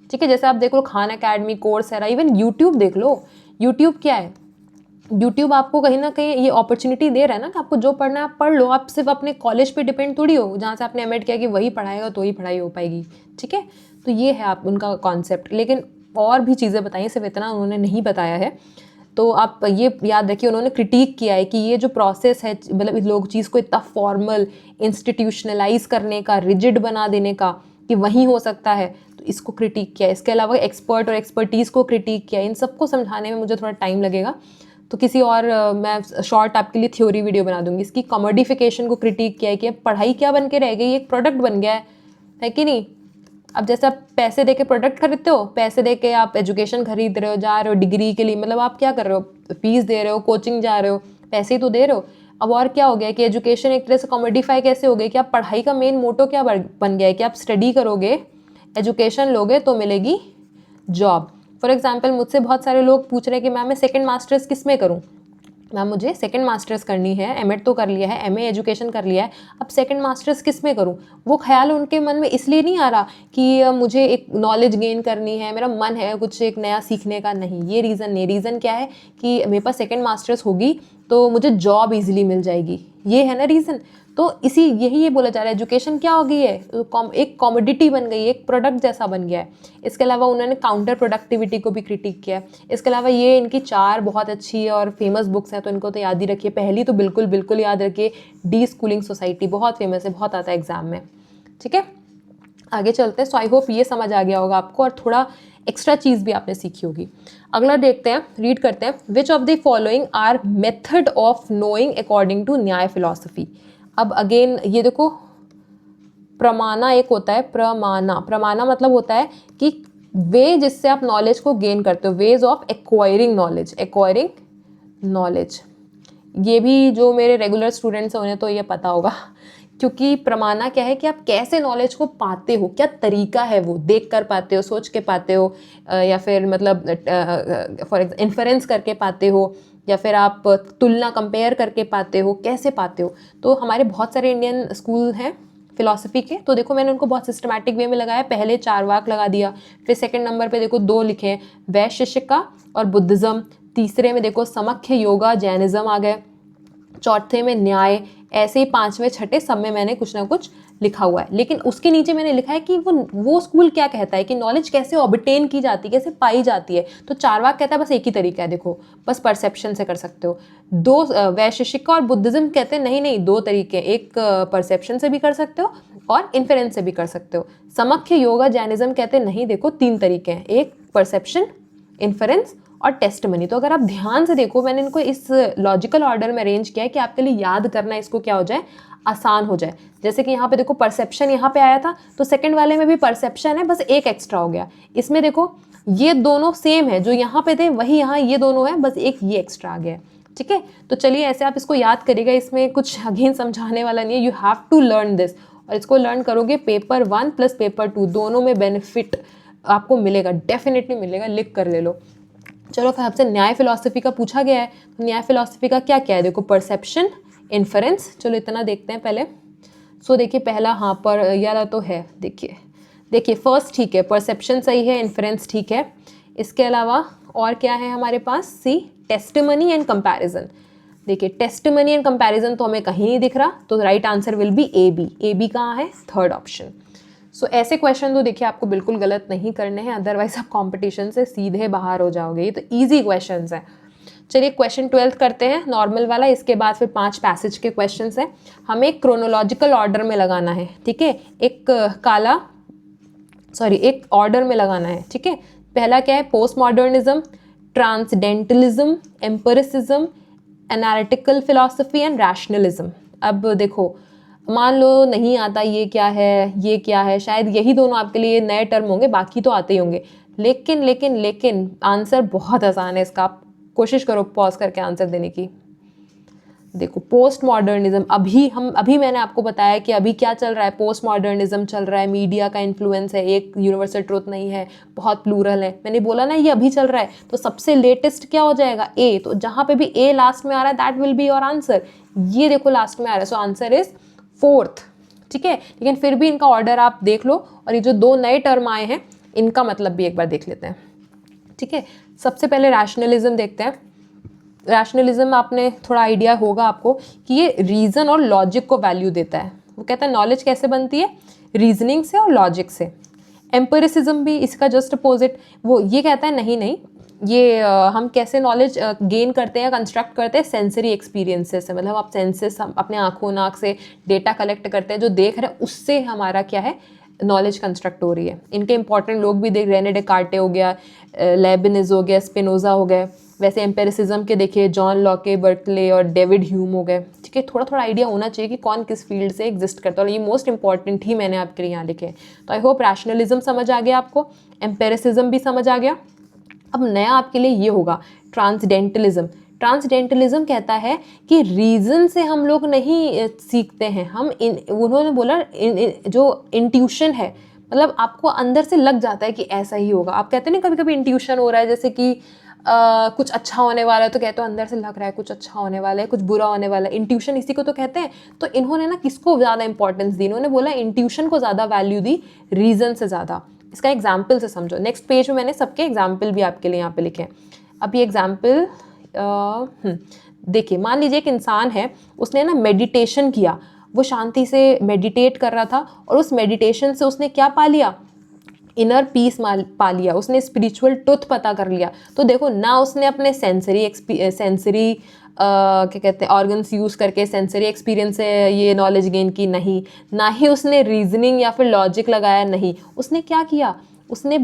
ठीक है, जैसे आप देख लो Khan Academy, Coursera, even YouTube देख लो। यूट्यूब क्या है, यूट्यूब आपको कहीं ना कहीं ये अपॉर्चुनिटी दे रहा है ना कि आपको जो पढ़ना है आप पढ़ लो। आप सिर्फ अपने कॉलेज पे डिपेंड थोड़ी हो, जहाँ से आपने एमएड किया कि वही पढ़ाएगा तो ही पढ़ाई हो पाएगी। ठीक है, तो ये है आप उनका कॉन्सेप्ट। लेकिन और भी चीज़ें बताई, सिर्फ इतना उन्होंने नहीं बताया है। तो आप ये याद रखिए, उन्होंने क्रिटिक किया है कि ये जो प्रोसेस है, मतलब इस लोग चीज़ को इतना फॉर्मल इंस्टीट्यूशनलाइज करने का, रिजिड बना देने का कि वहीं हो सकता है, तो तो इसको क्रिटिक किया, इसके अलावा एक्सपर्ट और एक्सपर्टीज़ को क्रिटिक किया। इन सबको समझाने में मुझे थोड़ा टाइम लगेगा, तो किसी और मैं शॉर्ट आपके लिए थ्योरी वीडियो बना दूंगी। इसकी कमोडिफिकेशन को क्रिटिक किया है कि अब पढ़ाई क्या बन के रह गई, एक प्रोडक्ट बन गया है कि नहीं। अब जैसे आप पैसे दे के प्रोडक्ट खरीदते हो, पैसे दे के आप एजुकेशन खरीद रहे हो, जा रहे हो डिग्री के लिए, मतलब आप क्या कर रहे हो, फीस दे रहे हो, कोचिंग जा रहे हो, पैसे ही तो दे रहे हो। अब और क्या हो गया कि एजुकेशन एक तरह से कॉमोडिफाई कैसे हो गई कि आप पढ़ाई का मेन मोटो क्या बन गया है कि आप स्टडी करोगे, एजुकेशन लोगे तो मिलेगी जॉब। फॉर एग्जाम्पल मुझसे बहुत सारे लोग पूछ रहे हैं कि मैम मैं सेकंड मास्टर्स किस में करूँ। मैम मुझे सेकंड मास्टर्स करनी है, एमएड तो कर लिया है, एमए एजुकेशन कर लिया है, अब सेकंड मास्टर्स किस में करूँ। वो ख्याल उनके मन में इसलिए नहीं आ रहा कि मुझे एक नॉलेज गेन करनी है, मेरा मन है कुछ एक नया सीखने का, नहीं, ये रीज़न नहीं। रीज़न क्या है कि मेरे पास सेकंड मास्टर्स होगी तो मुझे जॉब ईजिली मिल जाएगी, ये है ना रीज़न। तो यही ये बोला जा रहा है, एजुकेशन क्या हो गई है, एक कॉमोडिटी बन गई है, एक प्रोडक्ट जैसा बन गया है। इसके अलावा उन्होंने काउंटर प्रोडक्टिविटी को भी क्रिटिक किया है। इसके अलावा ये इनकी 4 बहुत अच्छी और फेमस बुक्स हैं, तो इनको तो याद ही रखिए। पहली तो बिल्कुल बिल्कुल याद रखिए, डी स्कूलिंग सोसाइटी, बहुत फेमस है, बहुत आता है एग्जाम में। ठीक है, आगे चलते हैं। सो आई होप ये समझ आ गया होगा आपको, और थोड़ा एक्स्ट्रा चीज़ भी आपने सीखी होगी। अगला देखते हैं, रीड करते हैं। Which of the following are method of knowing according to Nyaya philosophy. अब अगेन ये देखो, प्रमाणा एक होता है, प्रमाणा मतलब होता है कि वे जिससे आप नॉलेज को गेन करते हो, वेज ऑफ एक्वायरिंग नॉलेज। ये भी जो मेरे रेगुलर स्टूडेंट्स हैं उन्हें तो ये पता होगा, क्योंकि प्रमाणा क्या है कि आप कैसे नॉलेज को पाते हो, क्या तरीका है, वो देख कर पाते हो, सोच के पाते हो, या फिर मतलब फॉर एग्जाम्पल इन्फरेंस करके पाते हो, या फिर आप तुलना कंपेयर करके पाते हो, कैसे पाते हो। तो हमारे बहुत सारे इंडियन स्कूल हैं फिलॉसफी के, तो देखो मैंने उनको बहुत सिस्टमैटिक वे में लगाया। पहले 4 वाक लगा दिया, फिर सेकंड नंबर पे देखो 2 लिखे हैं, वैशेषिका और बुद्धिज्म। तीसरे में देखो समख्य योगा, जैनिज्म आ गए। चौथे में न्याय, ऐसे ही 5वें 6ठे सब में मैंने कुछ ना कुछ लिखा हुआ है। लेकिन उसके नीचे मैंने लिखा है कि वो स्कूल क्या कहता है कि नॉलेज कैसे ऑब्टेन की जाती है, कैसे पाई जाती है। तो चारवाक कहता है बस एक ही तरीका है, देखो बस परसेप्शन से कर सकते हो। 2 वैशेषिका और बुद्धिज्म कहते हैं नहीं 2 तरीके, एक परसेप्शन से भी कर सकते हो और इन्फेरेंस से भी कर सकते हो। समख्य योगा जैनिज्म कहते हैं नहीं, देखो 3 तरीके हैं, एक परसेप्शन, इन्फेरेंस और टेस्टमनी। तो अगर आप ध्यान से देखो, मैंने इनको इस लॉजिकल ऑर्डर में अरेंज किया है कि आपके लिए याद करना इसको क्या हो जाए, आसान हो जाए। जैसे कि यहाँ पे देखो परसेप्शन यहाँ पे आया था, तो सेकंड वाले में भी परसेप्शन है, बस एक एक्स्ट्रा हो गया। इसमें देखो ये दोनों सेम है, जो यहाँ पे थे वही यहाँ ये दोनों है, बस एक ये एक्स्ट्रा आ गया है। ठीक है, तो चलिए ऐसे आप इसको याद करिएगा, इसमें कुछ अगेन समझाने वाला नहीं है, you have to learn this. और इसको लर्न करोगे पेपर 1 प्लस पेपर 2 दोनों में बेनिफिट आपको मिलेगा, डेफिनेटली मिलेगा, लिख कर ले लो। चलो फिर आपसे न्याय फिलॉसफी का पूछा गया है, तो न्याय फिलॉसफी का क्या क्या है, देखो परसेप्शन, इन्फरेंस। चलो इतना देखते हैं पहले। सो देखिए पहला हाँ पर यार तो है, देखिए फर्स्ट ठीक है, परसेप्शन सही है, इन्फरेंस ठीक है। इसके अलावा और क्या है हमारे पास, सी टेस्टिमनी एंड कंपैरिजन। देखिए टेस्टिमनी एंड कंपैरिजन तो हमें कहीं नहीं दिख रहा, तो right answer will be A B कहाँ है, थर्ड ऑप्शन। सो ऐसे क्वेश्चन तो देखिए आपको बिल्कुल गलत नहीं करने हैं, अदरवाइज आप कंपटीशन से सीधे बाहर हो जाओगे। ये तो इजी क्वेश्चंस हैं। चलिए क्वेश्चन 12 करते हैं, नॉर्मल वाला। इसके बाद फिर 5 पैसेज के क्वेश्चंस हैं, हमें क्रोनोलॉजिकल ऑर्डर में लगाना है। ठीक है, एक ऑर्डर में लगाना है। ठीक है, पहला क्या है, post modernism, transcendentalism, empiricism, analytical philosophy and rationalism. अब देखो मान लो नहीं आता ये क्या है, शायद यही दोनों आपके लिए नए टर्म होंगे, बाकी तो आते ही होंगे। लेकिन आंसर बहुत आसान है इसका, आप कोशिश करो पॉज करके आंसर देने की। देखो पोस्ट मॉडर्निज्म, अभी मैंने आपको बताया कि अभी क्या चल रहा है, पोस्ट मॉडर्निज्म चल रहा है, मीडिया का इन्फ्लुएंस है, एक यूनिवर्सल ट्रूथ नहीं है, बहुत प्लूरल है। मैंने बोला ना ये अभी चल रहा है, तो सबसे लेटेस्ट क्या हो जाएगा, ए। तो जहाँ पे भी ए लास्ट में आ रहा है that will be your answer. ये देखो लास्ट में आ रहा है, सो आंसर इज 4th। ठीक है, लेकिन फिर भी इनका ऑर्डर आप देख लो, और ये जो 2 नए टर्म आए हैं इनका मतलब भी एक बार देख लेते हैं। ठीक है, सबसे पहले रैशनलिज्म देखते हैं। रैशनलिज्म आपने थोड़ा आइडिया होगा आपको कि ये रीज़न और लॉजिक को वैल्यू देता है। वो कहता है नॉलेज कैसे बनती है, रीजनिंग से और लॉजिक से। एम्पिरिसिज्म भी इसका जस्ट अपोजिट, वो ये कहता है नहीं ये हम कैसे नॉलेज गेन करते हैं, कंस्ट्रक्ट करते हैं, सेंसरी एक्सपीरियंसेस से। मतलब आप सेंसेस, अपने आंखों नाक से डेटा कलेक्ट करते हैं, जो देख रहे हैं उससे हमारा क्या है, नॉलेज कंस्ट्रक्ट हो रही है। इनके इंपॉर्टेंट लोग भी देख, रेने डेकार्टे हो गया, लेबिनिज हो गया, स्पिनोजा हो गए। वैसे एम्पेरिसिज्म के देखिए जॉन लॉके, बर्कले और डेविड ह्यूम हो गए। ठीक है, थोड़ा थोड़ा आइडिया होना चाहिए कि कौन किस फील्ड से एग्जिस्ट करता है, और ये मोस्ट इंपॉर्टेंट ही मैंने आपके लिए यहाँ लिखे। तो आई होप रैशनलिज्म समझ आ गया आपको, एम्पेरिसिज्म भी समझ आ गया। अब नया आपके लिए ये होगा ट्रांसडेंटलिज्म। ट्रांसडेंटलिज्म कहता है कि रीज़न से हम लोग नहीं सीखते हैं, उन्होंने बोला जो इंट्यूशन है, मतलब आपको अंदर से लग जाता है कि ऐसा ही होगा। आप कहते हैं ना कभी कभी इंट्यूशन हो रहा है, जैसे कि कुछ अच्छा होने वाला है तो कहते हो अंदर से लग रहा है कुछ अच्छा होने वाला है, कुछ बुरा होने वाला है, इंट्यूशन इसी को तो कहते हैं। तो इन्होंने ना किसको ज़्यादा इंपॉर्टेंस दी, इन्होंने बोला इंट्यूशन को ज़्यादा वैल्यू दी रीज़न से ज़्यादा। इसका एग्जाम्पल से समझो। नेक्स्ट पेज में मैंने सबके एग्जाम्पल भी आपके लिए यहाँ पे लिखे हैं। अब ये एग्जाम्पल देखिए, मान लीजिए एक इंसान है, उसने ना मेडिटेशन किया, वो शांति से मेडिटेट कर रहा था, और उस मेडिटेशन से उसने क्या पा लिया, इनर पीस पा लिया, उसने स्पिरिचुअल ट्रुथ पता कर लिया। तो देखो ना, उसने अपने सेंसरी क्या कहते हैं ऑर्गन्स यूज़ करके सेंसरी एक्सपीरियंस से ये नॉलेज गेन की, नहीं, ना ही उसने रीजनिंग या फिर लॉजिक लगाया, नहीं, उसने क्या किया, उसने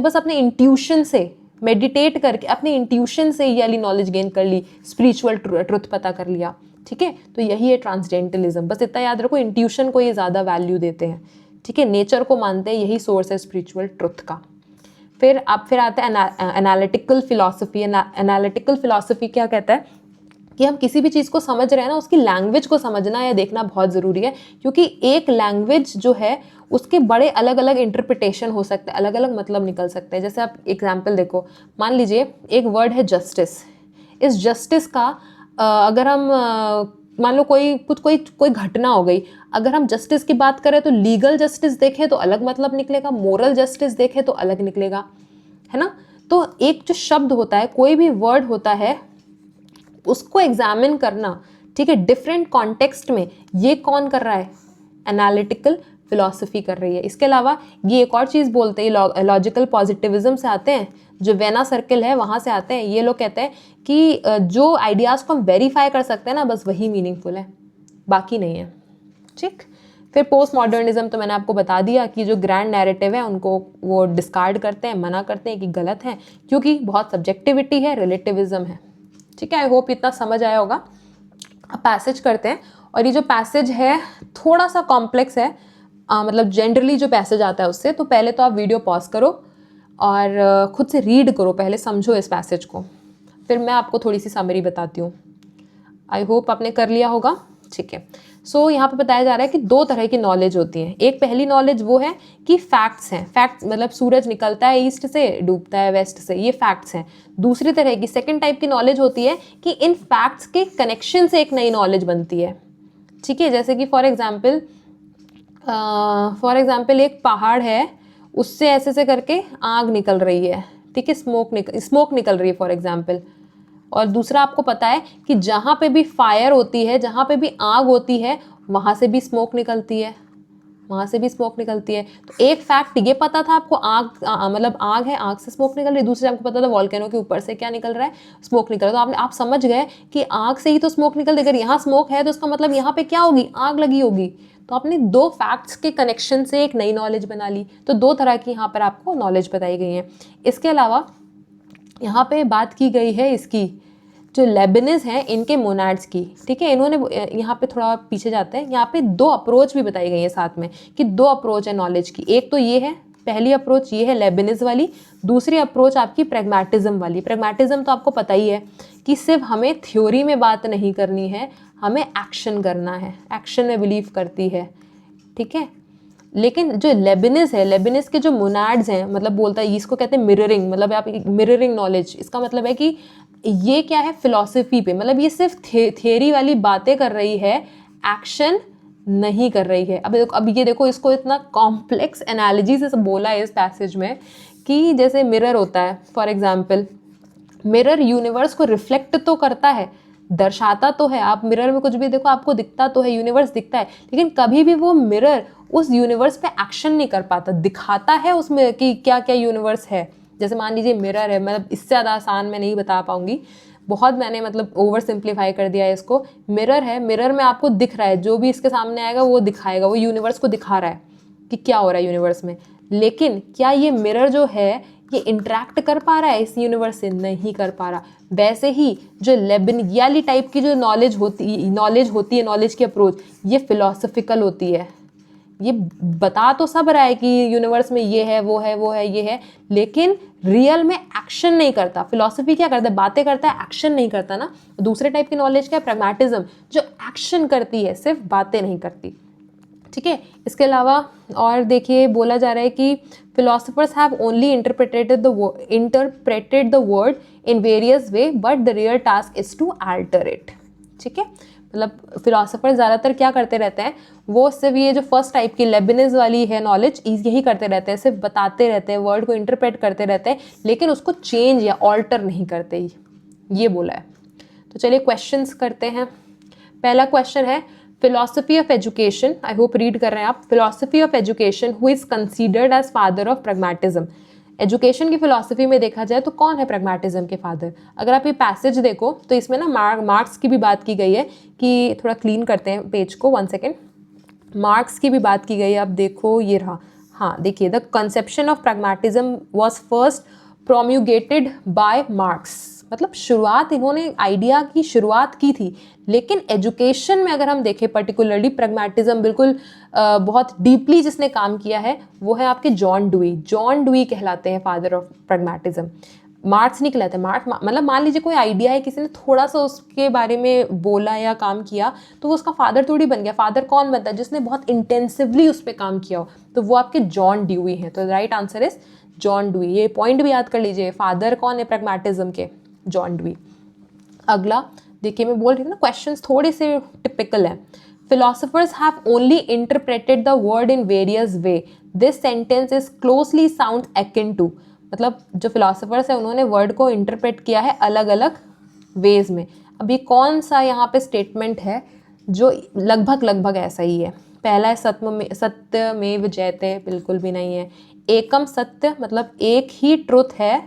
बस अपने इंट्यूशन से मेडिटेट करके अपने इंट्यूशन से ये वाली नॉलेज गेन कर ली, स्पिरिचुअल ट्रुथ पता कर लिया। ठीक है, तो यही है ट्रांसडेंटलिज्म। बस इतना याद रखो, इंट्यूशन को ये ज़्यादा वैल्यू देते हैं। ठीक है, नेचर को मानते हैं, यही सोर्स है स्पिरिचुअल ट्रुथ का। फिर आता है एनालिटिकल फिलॉसफी। एनालिटिकल फिलॉसफी क्या कहता है कि हम किसी भी चीज़ को समझ रहे हैं ना, उसकी लैंग्वेज को समझना या देखना बहुत ज़रूरी है, क्योंकि एक लैंग्वेज जो है उसके बड़े अलग अलग इंटरप्रिटेशन हो सकते हैं, अलग अलग मतलब निकल सकते हैं। जैसे आप एग्जाम्पल देखो, मान लीजिए एक वर्ड है जस्टिस। इस जस्टिस का अगर हम मान लो कोई घटना हो गई, अगर हम जस्टिस की बात करें तो लीगल जस्टिस देखें तो अलग मतलब निकलेगा, मोरल जस्टिस देखें तो अलग निकलेगा, है ना। तो एक जो शब्द होता है, कोई भी वर्ड होता है, उसको एग्जामिन करना, ठीक है, डिफरेंट कॉन्टेक्स्ट में, ये कौन कर रहा है, एनालिटिकल फिलॉसफी कर रही है। इसके अलावा ये एक और चीज़ बोलते हैं, लॉजिकल पॉजिटिविज्म से आते हैं, जो वेना सर्किल है वहाँ से आते हैं। ये लोग कहते हैं कि जो आइडियाज़ को हम वेरीफाई कर सकते हैं ना, बस वही मीनिंगफुल है, बाकी नहीं है। ठीक, फिर पोस्ट मॉडर्निज्म तो मैंने आपको बता दिया कि जो ग्रैंड नैरेटिव है उनको वो डिस्कार्ड करते हैं, मना करते हैं कि गलत है, क्योंकि बहुत सब्जेक्टिविटी है, रिलेटिविज्म है। ठीक है, आई होप इतना समझ आया होगा। अब पैसेज करते हैं, और ये जो पैसेज है थोड़ा सा कॉम्प्लेक्स है, मतलब जनरली जो पैसेज आता है उससे। तो पहले तो आप वीडियो पॉज करो और खुद से रीड करो, पहले समझो इस पैसेज को, फिर मैं आपको थोड़ी सी समरी बताती हूँ। आई होप आपने कर लिया होगा। ठीक है, सो यहाँ पे बताया जा रहा है कि दो तरह की नॉलेज होती है। एक पहली नॉलेज वो है कि फैक्ट्स हैं, फैक्ट्स मतलब सूरज निकलता है ईस्ट से, डूबता है वेस्ट से, ये फैक्ट्स हैं। दूसरी तरह की सेकंड टाइप की नॉलेज होती है कि इन फैक्ट्स के कनेक्शन से एक नई नॉलेज बनती है। ठीक है, जैसे कि फॉर एग्जाम्पल एक पहाड़ है, उससे ऐसे से करके आग निकल रही है, ठीक है, स्मोक निकल रही है फॉर एग्जाम्पल। और दूसरा आपको पता है कि जहाँ पे भी फायर होती है, जहाँ पे भी आग होती है, वहाँ से भी स्मोक निकलती है, वहाँ से भी स्मोक निकलती है। तो एक फैक्ट ये पता था आपको, मतलब आग है, आग से स्मोक निकल रही है। दूसरे आपको पता था वॉल्केनो के ऊपर से क्या निकल रहा है, स्मोक निकल रहा है। तो आप समझ गए कि आग से ही तो स्मोक निकल रही है, अगर यहाँ स्मोक है तो उसका मतलब यहाँ पे क्या होगी, आग लगी होगी। तो आपने दो फैक्ट्स के कनेक्शन से एक नई नॉलेज बना ली। तो दो तरह की यहाँ पर आपको नॉलेज बताई गई है। इसके अलावा यहाँ पे बात की गई है इसकी, जो लेबिनिज हैं इनके मोनाड्स की। ठीक है, इन्होंने यहाँ पे थोड़ा पीछे जाते हैं, यहाँ पे दो अप्रोच भी बताई गई है साथ में, कि दो अप्रोच है नॉलेज की। एक तो ये है, पहली अप्रोच ये है लेबिनिज वाली, दूसरी अप्रोच आपकी प्रैग्मैटिज्म वाली। प्रैग्मैटिज्म तो आपको पता ही है कि सिर्फ हमें थ्योरी में बात नहीं करनी है, हमें एक्शन करना है, एक्शन में बिलीव करती है। ठीक है, लेकिन जो लेबिनिज है, लेबिनिज के जो मोनाड्स हैं, मतलब बोलता है, इसको कहते हैं मिररिंग, मतलब आप मिररिंग नॉलेज। इसका मतलब है कि ये क्या है, फिलॉसफी पे, मतलब ये सिर्फ थियरी वाली बातें कर रही है, एक्शन नहीं कर रही है। अब ये देखो, इसको इतना कॉम्प्लेक्स एनालॉजी से बोला है इस पैसेज में, कि जैसे मिरर होता है फॉर एग्जाम्पल, मिरर यूनिवर्स को रिफ्लेक्ट तो करता है, दर्शाता तो है। आप मिरर में कुछ भी देखो, आपको दिखता तो है, यूनिवर्स दिखता है, लेकिन कभी भी वो मिरर उस यूनिवर्स पे एक्शन नहीं कर पाता। दिखाता है उसमें कि क्या क्या यूनिवर्स है। जैसे मान लीजिए मिरर है, मतलब इससे ज़्यादा आसान मैं नहीं बता पाऊंगी, बहुत मैंने मतलब ओवर सिंप्लीफाई कर दिया है इसको। मिरर है, मिरर में आपको दिख रहा है, जो भी इसके सामने आएगा वो दिखाएगा, वो यूनिवर्स को दिखा रहा है कि क्या हो रहा है यूनिवर्स में, लेकिन क्या ये मिरर जो है ये इंटरेक्ट कर पा रहा है इस यूनिवर्स से? नहीं कर पा रहा। वैसे ही जो लेबनियाली टाइप की जो नॉलेज होती है, नॉलेज की अप्रोच, ये फिलोसफिकल होती है। ये बता तो सब रहा है कि यूनिवर्स में ये है, वो है, वो है, ये है, लेकिन रियल में एक्शन नहीं करता। फिलॉसफी क्या करता है? बातें करता है, एक्शन नहीं करता ना। दूसरे टाइप की नॉलेज क्या है? प्रैग्मैटिज्म, जो एक्शन करती है, सिर्फ बातें नहीं करती। ठीक है। इसके अलावा और देखिए बोला जा रहा है कि philosophers have only interpreted the word in various way but the real task is to alter it। ठीक है, मतलब फिलोसोफर ज़्यादातर क्या करते रहते हैं, वो सिर्फ ये जो फर्स्ट टाइप की लेबनिज वाली है नॉलेज, यही करते रहते हैं, सिर्फ बताते रहते हैं, वर्ड को इंटरप्रेट करते रहते हैं, लेकिन उसको चेंज या ऑल्टर नहीं करते, ये बोला है। तो चलिए क्वेश्चंस करते हैं। पहला क्वेश्चन है philosophy of education, I hope read कर रहे हैं आप। Philosophy of education who is considered as father of pragmatism. Education की फिलोसफी में देखा जाए तो कौन है प्रैग्मैटिज्म के फादर? अगर आप ये पैसेज देखो तो इसमें ना मार्क्स की भी बात की गई है, कि थोड़ा क्लीन करते हैं पेज को, 1 सेकेंड। मार्क्स की भी बात की गई है, आप देखो ये रहा। हाँ देखिए, the conception of pragmatism was first promulgated by Marx, मतलब शुरुआत इन्होंने आइडिया की शुरुआत की थी, लेकिन एजुकेशन में अगर हम देखें पर्टिकुलरली प्रैग्मैटिज्म बिल्कुल बहुत डीपली जिसने काम किया है वो है आपके जॉन डुई। जॉन डुई कहलाते हैं फादर ऑफ प्रैग्मैटिज्म, मार्क्स नहीं कहलाते। मार्क्स मतलब मान लीजिए कोई आइडिया है, किसी ने थोड़ा सा उसके बारे में बोला या काम किया तो वो उसका फादर थोड़ी बन गया। फादर कौन बनता है? जिसने बहुत इंटेंसिवली उस पर काम किया हो, तो वो आपके जॉन ड्यूई हैं। तो right answer is John dewy. ये पॉइंट भी याद कर लीजिए, फादर कौन है प्रैग्मैटिज्म के? John dewy. अगला देखिए, मैं बोल रही हूँ ना क्वेश्चंस थोड़े से टिपिकल हैं। Philosophers have only interpreted the word in various way. This sentence is closely sounds akin to, मतलब जो फिलोसफर्स है उन्होंने वर्ड को इंटरप्रेट किया है अलग अलग वेज में। अभी कौन सा यहाँ पे स्टेटमेंट है जो लगभग ऐसा ही है? पहला है सत्यमेव जयते, बिल्कुल भी नहीं है। एकम सत्य मतलब एक ही ट्रुथ है,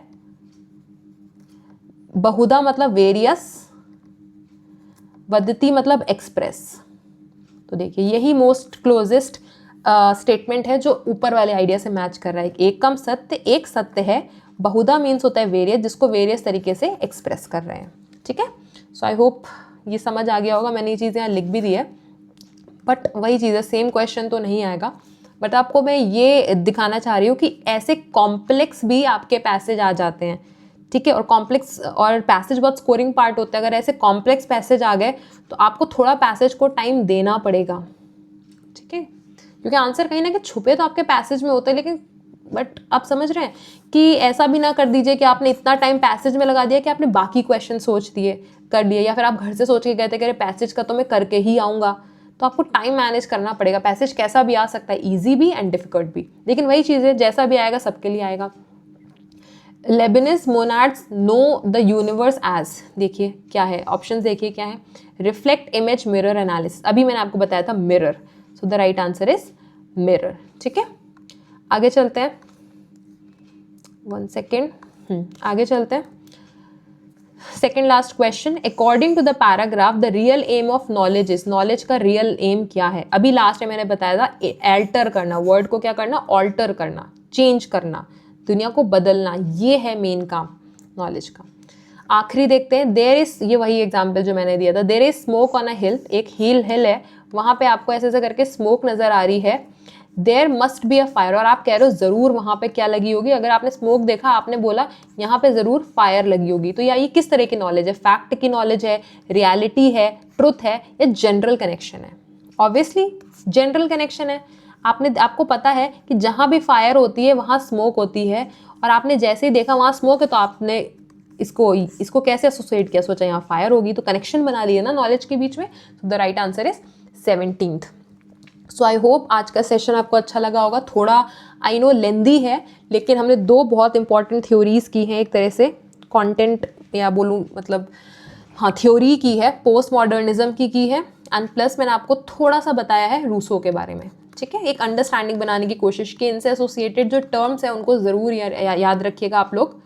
बहुधा मतलब वेरियस, वदती मतलब एक्सप्रेस। तो देखिए यही मोस्ट क्लोजेस्ट स्टेटमेंट है जो ऊपर वाले आइडिया से मैच कर रहा है। एकम सत्य, एक सत्य है, बहुधा मीन्स होता है वेरियस, जिसको वेरियस तरीके से एक्सप्रेस कर रहे हैं। ठीक है, सो आई होप ये समझ आ गया होगा। मैंने ये चीज़ें यहाँ लिख भी दी है, बट वही चीज़ है, सेम क्वेश्चन तो नहीं आएगा, बट आपको मैं ये दिखाना चाह रही हूँ कि ऐसे कॉम्प्लेक्स भी आपके पैसेज आ जाते हैं। ठीक है, और कॉम्प्लेक्स और पैसेज बहुत स्कोरिंग पार्ट होता है। अगर ऐसे कॉम्प्लेक्स पैसेज आ गए तो आपको थोड़ा पैसेज को टाइम देना पड़ेगा। ठीक है, क्योंकि आंसर कहीं ना कहीं छुपे तो आपके पैसेज में होते हैं, लेकिन बट आप समझ रहे हैं कि ऐसा भी ना कर दीजिए कि आपने इतना टाइम पैसेज में लगा दिया कि आपने बाकी क्वेश्चन सोच दिए कर लिए, या फिर आप घर से सोच के गए थे कि अरे पैसेज का तो मैं करके ही आऊँगा। तो आपको टाइम मैनेज करना पड़ेगा। पैसेज कैसा भी आ सकता है, ईजी भी एंड डिफिकल्ट भी, लेकिन वही चीज़ है, जैसा भी आएगा सबके लिए आएगा। Leibniz monads know the universe as, देखिए क्या है ऑप्शन, देखिए क्या है, रिफ्लेक्ट, इमेज, मिरर, एनालिसिस। अभी मैंने आपको बताया था mirror, so the right answer is mirror. ठीक है, आगे चलते हैं, 1 सेकेंड, आगे चलते हैं। Second last question, according to the paragraph the real aim of knowledge is, knowledge का रियल एम क्या है? अभी लास्ट में मैंने बताया था एल्टर करना, वर्ड को क्या करना, ऑल्टर करना, चेंज करना, दुनिया को बदलना, ये है मेन काम नॉलेज का। आखिरी देखते हैं, देयर इज, ये वही एग्जाम्पल जो मैंने दिया था, there is smoke on a hill, एक हिल है, वहाँ पे आपको ऐसे ऐसे करके स्मोक नजर आ रही है, there must be a fire, और आप कह रहे हो जरूर वहाँ पे क्या लगी होगी। अगर आपने स्मोक देखा, आपने बोला यहाँ पे जरूर फायर लगी होगी, तो ये किस तरह की नॉलेज है? फैक्ट की नॉलेज है, रियलिटी है, ट्रुथ है, या जनरल कनेक्शन है? ऑब्वियसली जनरल कनेक्शन है। आपको पता है कि जहाँ भी फायर होती है वहाँ स्मोक होती है, और आपने जैसे ही देखा वहाँ स्मोक है तो आपने इसको कैसे एसोसिएट किया, सोचा यहाँ फायर होगी, तो कनेक्शन बना लिया ना नॉलेज के बीच में। The right answer is 17th। So I hope आज का सेशन आपको अच्छा लगा होगा। थोड़ा आई नो लेंदी है, लेकिन हमने 2 बहुत इंपॉर्टेंट थ्योरीज की हैं, एक तरह से कंटेंट या बोलूँ मतलब हाँ थ्योरी की है, पोस्ट मॉडर्निज्म की है, एंड प्लस मैंने आपको थोड़ा सा बताया है रूसो के बारे में। ठीक है, एक अंडरस्टैंडिंग बनाने की कोशिश की। इनसे एसोसिएटेड जो टर्म्स हैं उनको ज़रूर याद रखिएगा आप लोग।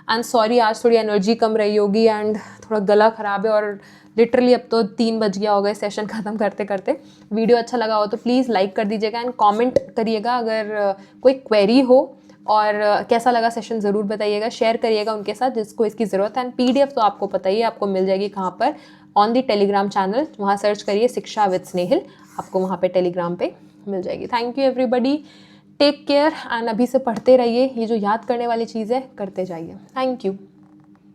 एंड सॉरी आज थोड़ी एनर्जी कम रही होगी एंड थोड़ा गला ख़राब है और लिटरली अब तो 3 बज गया होगा सेशन ख़त्म करते करते। वीडियो अच्छा लगा हो तो प्लीज़ लाइक कर दीजिएगा एंड कमेंट करिएगा अगर कोई क्वेरी हो, और कैसा लगा सेशन ज़रूर बताइएगा, शेयर करिएगा उनके साथ जिसको इसकी ज़रूरत है। एंड PDF तो आपको पता ही है आपको मिल जाएगी कहाँ पर, ऑन दी टेलीग्राम चैनल, वहाँ सर्च करिए शिक्षा विद स्नेहिल, आपको वहाँ पे टेलीग्राम पे मिल जाएगी। Thank you everybody, take care and अभी से पढ़ते रहिए, ये जो याद करने वाली चीज़ है करते जाइए। Thank you.